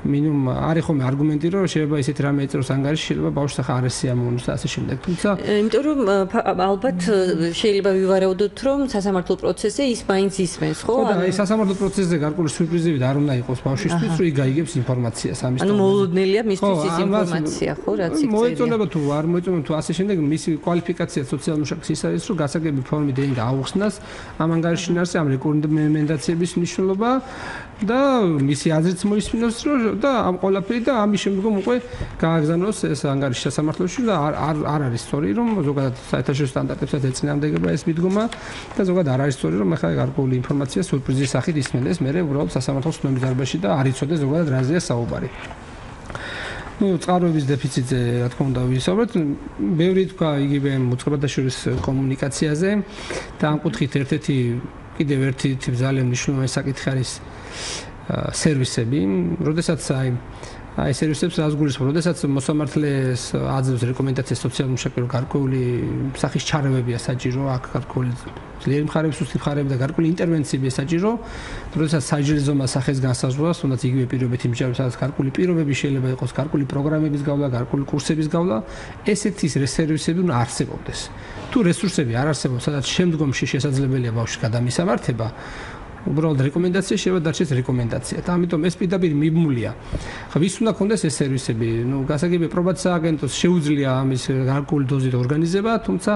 მინიმუმ არის ხოლმე არგუმენტი, რომ შეიძლება ისეთი რამე ეწეროს ანგარიში, შეიძლება ბავშვს ახლა არ ესიამოვნოს და ასე შემდეგ. თუმცა იმიტომ რომ ალბათ შეიძლება ვივარაუდოთ, რომ სასამართლო პროცესზე ის მაინც ისმენს, ხო? და აი სასამართლო პროცესზე გარკვეული სურპრიზები არ უნდა იყოს ბავშვისთვის, რომ იქ გაიგებს ინფორმაციას ამის თემაზე. ანუ მოულოდნელია მისთვის ის ინფორმაცია, ხო, რაც იქ წერია. მოეწონება თუ არ მოეწონება თუ ასე შემდეგ, მისი კვალიფიკაცია სოციალურ მუშაკის ის არის, რომ გასაგები ფორმით ეინდა აუხსნას ამ ანგარიშის შინაარსზე, ამ რეკომენდაციების მნიშვნელობა და მისი აზრიც მოისმინოს, რომ და ამ ყველაფერი და ამის შემდგომ უკვე გააგზავნოს ეს ანგარიში სასამართლოში და არ არის სწორი, რომ ზოგადად საერთაშორისო სტანდარტებსაც ეწინააღმდეგება ეს მიდგომა და ზოგადად არ არის სწორი, რომ ახლა გარკვეული ინფორმაცია სურპრიზის სახით ისმენდეს, მე უბრალოდ სასამართლოს ცნობის დარბაზში და არ იცოდეს ზოგადად რაზეა საუბარი. წყაროების დეფიციტზე, რა თქმა უნდა, ვისაუბრეთ. ბევრი თქვა იგივე მოწყვლადაშორის კომუნიკაციაზე და ამ კუთხით ერთ-ერთი კიდევ ერთი ძალიან მნიშვნელოვანი საკითხი არის სერვისები, როდესაც აი სერვისებს რას გულისხმობს, როდესაც მოსამართლეს აძლევს რეკომენდაციას სოციალურ მუშაკს, რომ გარკვეული სახის ჩარევებია საჭირო, აქ გარკვეული ძლიერი მხარეები, სუსტი მხარეები და გარკვეული ინტერვენციებია საჭირო, როდესაც სასჯელის ზომა სახეს განსაზღვრას, თუნდაც იგივე პირობებით იმჯერებს, სადაც გარკვეული პირობები შეიძლება იყოს, გარკვეული პროგრამების გავლა, გარკვეული კურსების გავლა, ესეთი სერვისები უნდა არსებობდეს. თუ რესურსები არ არსებობს, სადაც შემდგომში შესაძლებელია ბავშვის გადამისამართება, უბრალოდ რეკომენდაცია შეიძლება დარჩეს რეკომენდაცია და ამიტომ ეს პირდაპირ მიბმულია. ხა ვის უნდა კონდეს ეს სერვისები? გასაგებია პრობაცია აგენტოს შეუძლია ამის გარკვეული დოზით ორგანიზება, თუმცა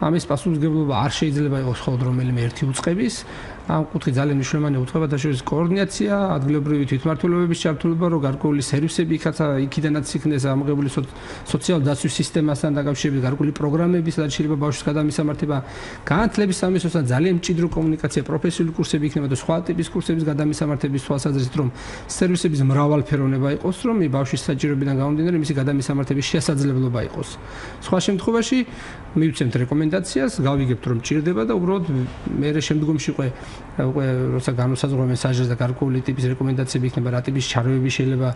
ამის პასუხისმგებლობა არ შეიძლება იყოს მხოლოდ რომელიმე ერთი უწყების. ამ კუთხით ძალიან მნიშვნელოვანია უწყებათა შორის კოორდინაცია, ადგილობრივი თვითმმართველობების ჩართულობა, რომ გარკვეული სერვისები იქიდანაც იქნეს ამოღებული სოციალური დაცვის სისტემასთან დაკავშირებით, გარკვეული პროგრამები, სადაც შეიძლება ბავშვის გადამისამართება, განათლების სამინისტროსთან ძალიან მჭიდრო კომუნიკაცია, პროფესიული კურსები იქნება და სხვა ტიპის კურსების გადამისამართების თვალსაზრისით, რომ სერვისების მრავალფეროვნება იყოს, რომ ბავშვის საჭიროებიდან გამომდინარე მისი გადამისამართების შესაძლებლობა იყოს. სხვა შემთხვევაში მივცემთ რეკომენდაციას, გავიგებთ რომ ჭირდება და უბრალოდ მე შემდგომში უკვე როცა განსაზღვრავენ სასჯელს და გარკვეული ტიპის რეკომენდაციები იქნება, რა ტიპის ჩარევები შეიძლება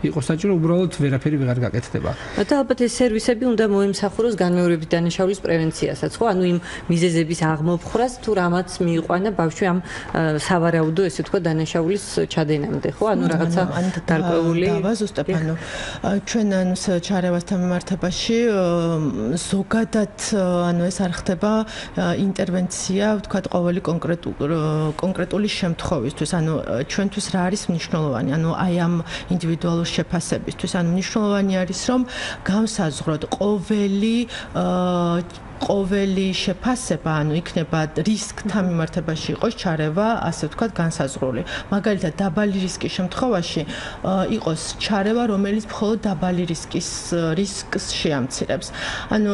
იყოს საჭირო, უბრალოდ ვერაფერი ვეღარ გაკეთდება. და ალბათ ეს სერვისები უნდა მოემსახუროს განმეორებით დანაშაულის პრევენციასაც, ხო? ანუ იმ მიზეზების აღმოფხრას თუ რამაც მიიყვანა ბავშვი ამ სავარაუდო, ესე თქვა, დანაშაულის ჩადენამდე, ხო? ანუ რაღაცა გარკვეული ზუსტად, ანუ ჩვენ ანუ ჩარევასთან მიმართებაში ზოგადად ანუ ეს არ ხდება ინტერვენცია, ვთქვათ, ყოველი კონკრეტულ კონკრეტული შემთხვევისთვის, ანუ ჩვენთვის რა არის მნიშვნელოვანი, ანუ აი ამ ინდივიდუალურ შეფასებისთვის, ანუ მნიშვნელოვანი არის რომ განსაზღვროთ ყოველი შეფასება, ანუ იქნება რისკთან მიმართებაში იყოს ჩარევა, ასე ვთქვათ, განსაზღვრული. მაგალითად, დაბალი რისკის შემთხვევაში იყოს ჩარევა, რომელიც მხოლოდ დაბალი რისკს შეამცირებს. ანუ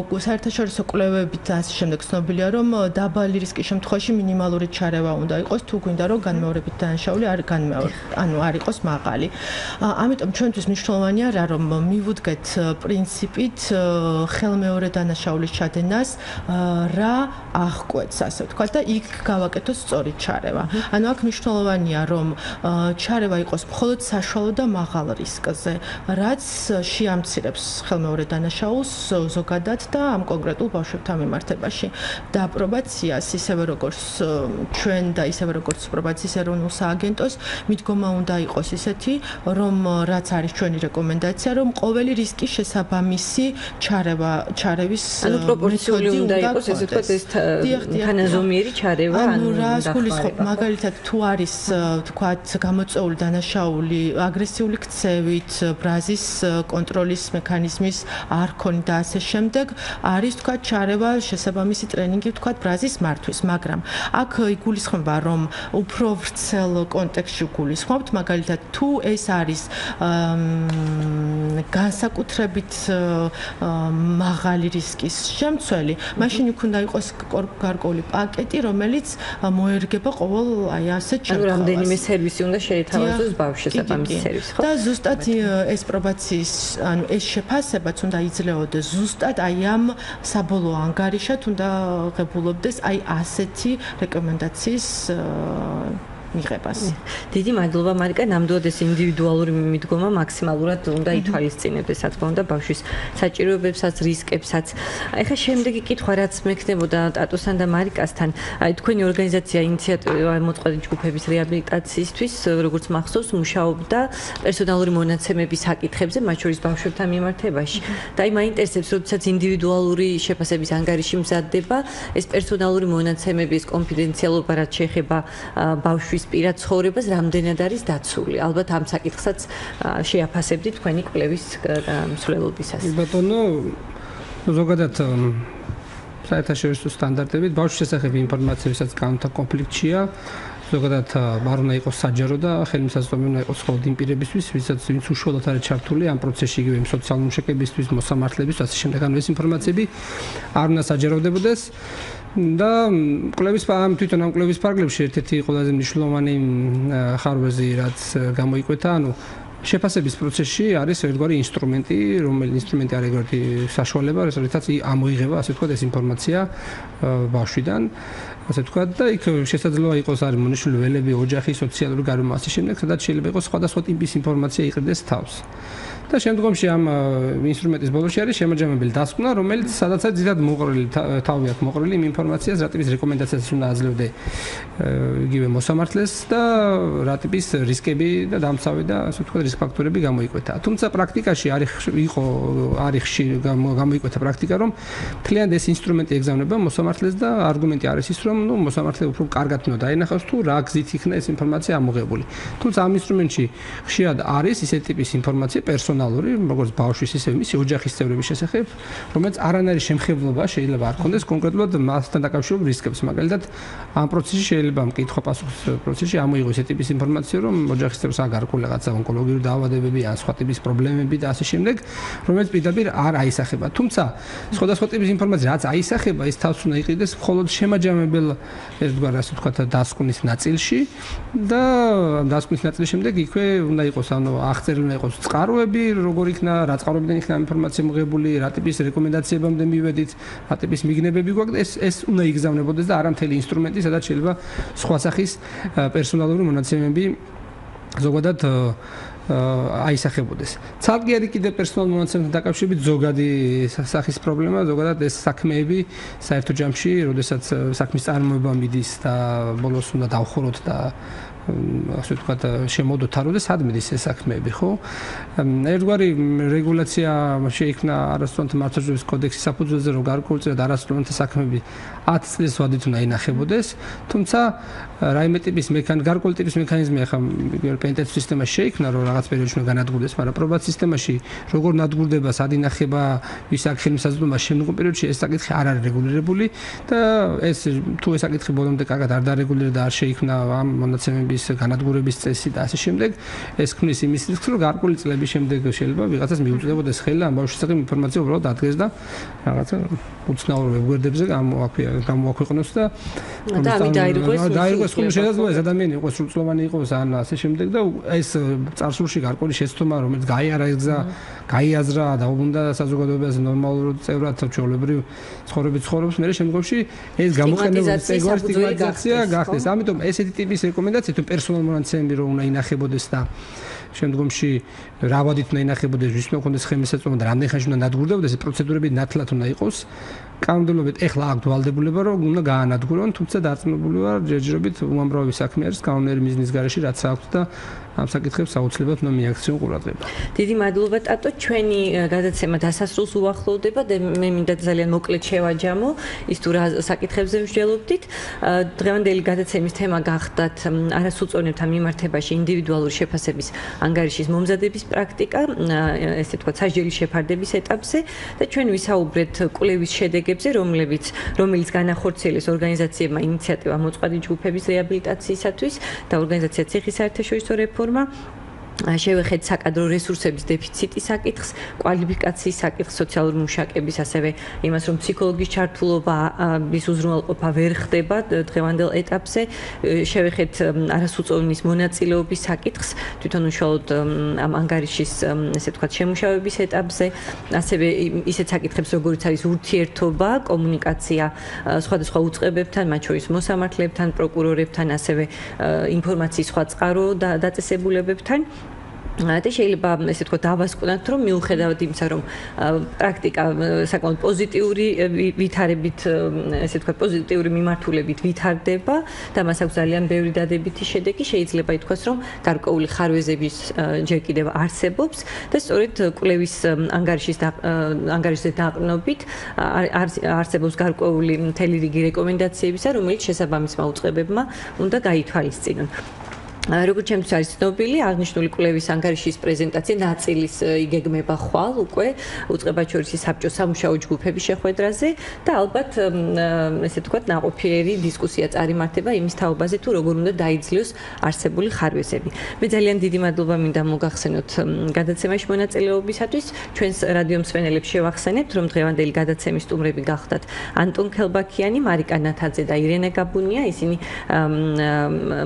საერთაშორისო კვლევებით და ასე შემდეგ ცნობილია, რომ დაბალი რისკის შემთხვევაში მინიმალური ჩარევა უნდა იყოს, თუ გვინდა რომ განმეორებით დანაშაული არ იყოს მაღალი. ამიტომ ჩვენთვის მნიშვნელოვანია რა, რომ მივუდგეთ პრინციპით ხელმეორე დანაშაულის ჩადენას რა აღკვეთს, ასე ვთქვათ და იქ გავაკეთოთ სწორი ჩარევა. ანუ აქ მნიშვნელოვანია რომ ჩარევა იყოს მხოლოდ საშუალო და მაღალ რისკზე, რაც შეამცირებს ხელმეორე დანაშაულს ზოგადად და ამ კონკრეტულ ბავშვებთან მიმართებაში. და პრობაციას ისევე როგორც ჩვენ და ისევე როგორც პრობაციის ეროვნულ სააგენტოს მიდგომა უნდა იყოს ისეთი, რომ რაც არის ჩვენი რეკომენდაცია, რომ ყოველი რისკის შესაბამისი ჩარევის პროპორციული უნდა იყოს, ესე ვთქვათ, ეს თანაზომიერი ჩარევა, ანუ რას გულისხმობ, მაგალითად, თუ არის, ვთქვათ, გამოწვეული დანაშაული აგრესიული ქცევით, ბრაზის კონტროლის მექანიზმის არქონი და ასე შემდეგ, არის, ვთქვათ, ჩარევა, შესაბამისი ტრენინგი, ვთქვათ, ბრაზის მართვის, მაგრამ აქ იგულისხმება, რომ უფრო ვრცელ კონტექსტში გულისხმობთ, მაგალითად, თუ ეს არის განსაკუთრებით მაღალი რისკის შემცველი, მაშინ იქ უნდა იყოს გარკვეული პაკეტი, რომელიც მოერგება ყოველ აი ასეთ შემთხვევას. ანუ რამდენიმე სერვისი უნდა შეეთავაზოს ბავშვს შესაბამისი სერვისი, ხო? და ზუსტად ეს პრობაციის, ანუ ეს შეფასებაც უნდა იძლეოდეს ზუსტად აი ამ საბოლოო ანგარიშად უნდა ღებულობდეს აი ასეთი რეკომენდაციის მიღებას. დიდი მადლობა მარიკა, ნამდვილად ეს ინდივიდუალური მიდგომა მაქსიმალურად უნდა ითვალისწინებდეს, რა თქმა უნდა, ბავშვის საჭიროებებსაც, რისკებსაც. ეხლა შემდეგი კითხვა, რაც მექნებოდა ტატოსთან და მარიკასთან, აი თქვენი ორგანიზაცია ინიციატივა მოწყვლადი ჯგუფების რეაბილიტაციისთვის, როგორც მახსოვს, მუშაობდა პერსონალური მონაცემების საკითხებზე, მათ შორის ბავშვებთან მიმართებაში. და აი მაინტერესებს, როდესაც ინდივიდუალური შეფასების ანგარიში მზადდება, ეს პერსონალური მონაცემების კონფიდენციალობა რაც შეეხება ბავშვის პირად ცხოვრებას რამდენად არის დაცული. ალბათ ამ საკითხსაც შეაფასებდით თქვენი კვლევის მსვლელობისას. ბატონო, ზოგადად საერთაშორისო სტანდარტებით ბავშვის შესახებ ინფორმაციასაც განთა კონფლიქტია. ზოგადად არ უნდა იყოს საჯარო და ხელმისაწვდომი უნდა იყოს მხოლოდ იმ პირებისთვის, ვინც უშუალოდ არის ჩართული ამ პროცესში, იგივე სოციალური მშაკებისთვის, მოსამართლეების, ასე შემდეგ. ანუ ეს ინფორმაციები არ უნდა საჯაროვდებოდეს. და თვითონ ამ კვლევის ფარგლებში ერთ-ერთი ყველაზე მნიშვნელოვანი ხარვეზი, რაც გამოიკვეთა, ანუ შეფასების პროცესში არის ერთგვარი ინსტრუმენტი, რომელიც ინსტრუმენტი არის ერთგვარი საშუალება, როდესაც ამოიღება, ასე ვთქვათ, ეს ინფორმაცია ბავშვიდან, ასე ვთქვათ, და იქ შესაძლოა იყოს არის მონიშნული ველები, ოჯახი, სოციალური გარემო, ასე შემდეგ, სადაც შეიძლება იყოს სხვადასხვა ტიპის ინფორმაცია იყრიდეს თავს. და შემდგომში ამ ინსტრუმენტის ბოლოში არის შემაჯამებელი დასკვნა, რომელიც სადაცაც ძირად მოყრილი თავი აქვს მოყრილი იმ ინფორმაციას, რა ტიპის რეკომენდაციას უნდა აძლევდე იგივე მოსამართლეს და რა ტიპის რისკები და დამცავი და ასე ვთქვათ რისკ ფაქტორები გამოიკვეთა. თუმცა პრაქტიკაში გამოიკვეთა პრაქტიკა, რომ მთლიანად ეს ინსტრუმენტი ეგზავნება მოსამართლეს და არგუმენტი არის ის, რომ მოსამართლე უფრო კარგად უნდა დაენახოს თუ რა გზით იქნა ეს ინფორმაცია ამოღებული. თუმცა ამ ინსტრუმენტში ხშირად არის ისეთი ტიპის ინფორმაცია პერსონალური, როგორც ბავშვის ისე მისი ოჯახის წევრების შესახებ, რომელიც არანაირი შემხებლობა შეიძლება არ ქონდეს კონკრეტულად მასთან დაკავშირებულ რისკებს. მაგალითად, ამ პროცესში შეიძლება მკითხვა-პასუხის პროცესში ამოიღოს ესეთი ტიპის ინფორმაცია, რომ ოჯახის წევრს აქვს გარკვეული რაღაცა ონკოლოგიური დაავადებები ან სხვა ტიპის პრობლემები და ასე შემდეგ, რომელიც პირდაპირ არ აისახება. თუმცა, სხვადასხვა ტიპის ინფორმაცია, რაც აისახება, ის თავს უნდა იყიდეს მხოლოდ შემაჯამებელ ერთგვარ, ასე ვთქვათ, დასკვნის ნაწილში და დასკვნის ნაწილის შემდეგ იქვე უნდა იყოს, ანუ აღწერილი უნდა იყოს წყაროები, როგორ იქნა, რა წყაროებიდან იქნა ინფორმაცია მიღებული, რა ტიპის რეკომენდაციებამდე მივედით, რა ტიპის მიგნებები გვაქვს, ეს უნდა იგზავნებოდეს და არა მთელი ინსტრუმენტი, სადაც შეიძლება სხვა სახის პერსონალური მონაცემები ზოგადად აისახებოდეს. ცალკე არის კიდევ პერსონალურ მონაცემებთან დაკავშირებით ზოგადი სახის პრობლემა, ზოგადად ეს საქმეები საერთო ჯამში, როდესაც საქმის წარმოება მიდის და ბოლოს უნდა დავხუროთ და ასე ვთქვათ, შემოდოთარო და სად მიდის ეს საქმეები, ხო? ერთგვარი რეგულაცია შეიქმნა არასრულწლოვანთა მართლმსაჯულების კოდექსის საფუძველზე, რომ გარკვეულწილად არასრულწლოვანთა საქმეები 10 წლის ვადით უნდა ინახებოდეს, თუმცა რაიმე ტიპის გარკვეული ტიპის მექანიზმი ახლა პენტეცის სისტემაში შეიქმნა, რომ რაღაც პერიოდში უნდა განადგურდეს, მაგრამ პრობაციის სისტემაში როგორ ნადგურდება, სად ინახება, ვის აქ ხელმისაწვდომობა შემდგომ პერიოდში ეს საკითხი არ არის რეგულირებული და თუ ეს საკითხი ბოლომდე კარგად არ დარეგულირდა და არ შეიქმნა ამ მონაცემების განადგურების წესი და ასე შემდეგ, ეს ქმნის იმის რისკს, რომ გარკვეული წლების შემდეგ შეიძლება ვიღაცას მიუწვდებოდეს ხელი და ამ ბავშვის საკითხი ინფორმაცია უბრალოდ ადგეს და რაღაცა უცნაურ ვებგვერდებზე გამოაქვეყნოს და დაირღვეს ხომ შეიძლება ეს ადამიანი იყოს სრულწლოვანი იყოს ან ასე შემდეგ და ეს წარსულში გარკვეული შეცდომა რომელიც გაიარა ეს გზა გაიაზრა დაუბრუნდა საზოგადოებას ნორმალურ წევრად ჩვეულებრივ ცხოვრების ცხოვრობს მე შემდგომში ეს გამოყენება სტიგმატიზაცია გახდეს ამიტომ ესეთი ტიპის რეკომენდაცია თუ პერსონალურ მონაცემები რომ უნდა ინახებოდეს და შემდგომში რავადით უნდა ინახებოდეს ვისმა ქონდეს ხელმისაწვდომობა და რამდენ ხანში უნდა ნადგურდებოდეს ეს პროცედურები ნათლად უნდა იყოს კანონმდებლობით ეხლა აქვს ვალდებულება რომ უნდა გაანადგურონ თუმცა დარწმუნებული ვარ ჯერჯერობით უამრავი საქმე არის კანონერი მიზნის გარეშე რაც აქვს და ამ საკითხებს აუცილებლად უნდა მიაქციონ ყურადღება. დიდი მადლობა ტატო, ჩვენი გადაცემა დასასრულს უახლოვდება და მე მინდა ძალიან მოკლედ შევაჯამო ის თუ რა საკითხებზე ვსჯელობდით. დღევანდელი გადაცემის თემა გახდათ არასრულწლოვანთა მიმართებაში ინდივიდუალური შეფასების ანგარიშის მომზადების პრაქტიკა, ესე ვთქვათ, სასჯელის შეფარდების ეტაპზე და ჩვენ ვისაუბრეთ კვლევის შედეგებზე, რომელიც განახორციელეს ორგანიზაციებმა ინიციატივა მოწყვლადი ჯგუფების რეაბილიტაციისათვის და ორგანიზაცია ციხის საერთაშორისო რეფორმა შევეხეთ საკადრო რესურსების დეფიციტის საკითხს, კვალიფიკაციის საკითხს, სოციალური მუშაკების, ასევე იმას, რომ ფსიქოლოგის ჩართულობის უზრუნველყოფა ვერ ხდება დღევანდელ ეტაპზე, შევეხეთ არასრულწლოვნის მონაწილეობის საკითხს, თვითონ უშუალოდ ამ ანგარიშის, ესე ვთქვათ, შემუშავების ეტაპზე, ასევე ისეთ საკითხებს, როგორიც არის ურთიერთობა, კომუნიკაცია სხვადასხვა უწყებებთან, მათ შორის მოსამართლეებთან, პროკურორებთან, ასევე ინფორმაციის სხვა წყარო დაწესებულებებთან. და შეიძლება ესე ვთქვათ დავასკვნათ რომ მიუხედავად იმისა რომ პრაქტიკა საკმაოდ პოზიტიური ვითარებით ესე ვთქვათ პოზიტიური მიმართულებით ვითარდება და მას აქვს ძალიან ბევრი დადებითი შედეგი შეიძლება ითქვას რომ გარკვეული ხარვეზების ჯერ კიდევ არსებობს და სწორედ კვლევის ანგარიშზე დაყრდნობით არსებობს გარკვეული მთელი რიგი რეკომენდაციებისა რომელიც შესაბამისმა უწყებებმა უნდა გაითვალისწინონ როგორც ჩემთვის არის ცნობილი, აღნიშნული კვლევის ანგარიშის პრეზენტაცია ნაწილის იგეგმება ხვალ უკვე უწყებად შორის საბჭოს სამუშაო ჯგუფების შეხვედრაზე და ალბათ ესე ვთქვათ ნაყოფიერი დისკუსია წარიმართება იმის თაობაზე თუ როგორ უნდა დაიძლიოს არსებული ხარვეზები. მე ძალიან დიდი მადლობა მინდა მოგახსენოთ გადაცემაში მონაწილეობისათვის. ჩვენს რადიო მსმენელებს შევახსენებთ, რომ დღევანდელი გადაცემის სტუმრები გახდათ ანტონ ქელბაქიანი, მარიკა ნათაძე და ირენა გაბუნია. ისინი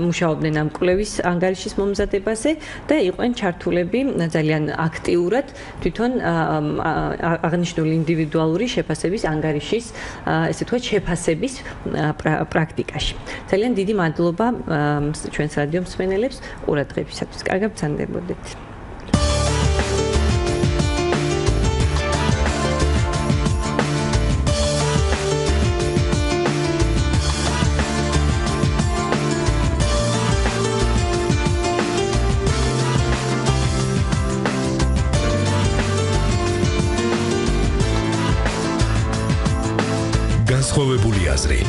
მუშაობდნენ ამ კვლევის ანგარიშის მომზადებაზე და იყვნენ ჩართულები ძალიან აქტიურად თვითონ აღნიშნული ინდივიდუალური შეფასების ანგარიშის ესე ვთქვათ შეფასების პრაქტიკაში. ძალიან დიდი მადლობა ჩვენს რადიო მსმენელებს ყურადღებისათვის. კარგად ბრძანდებოდეთ. განსხვავებული აზრი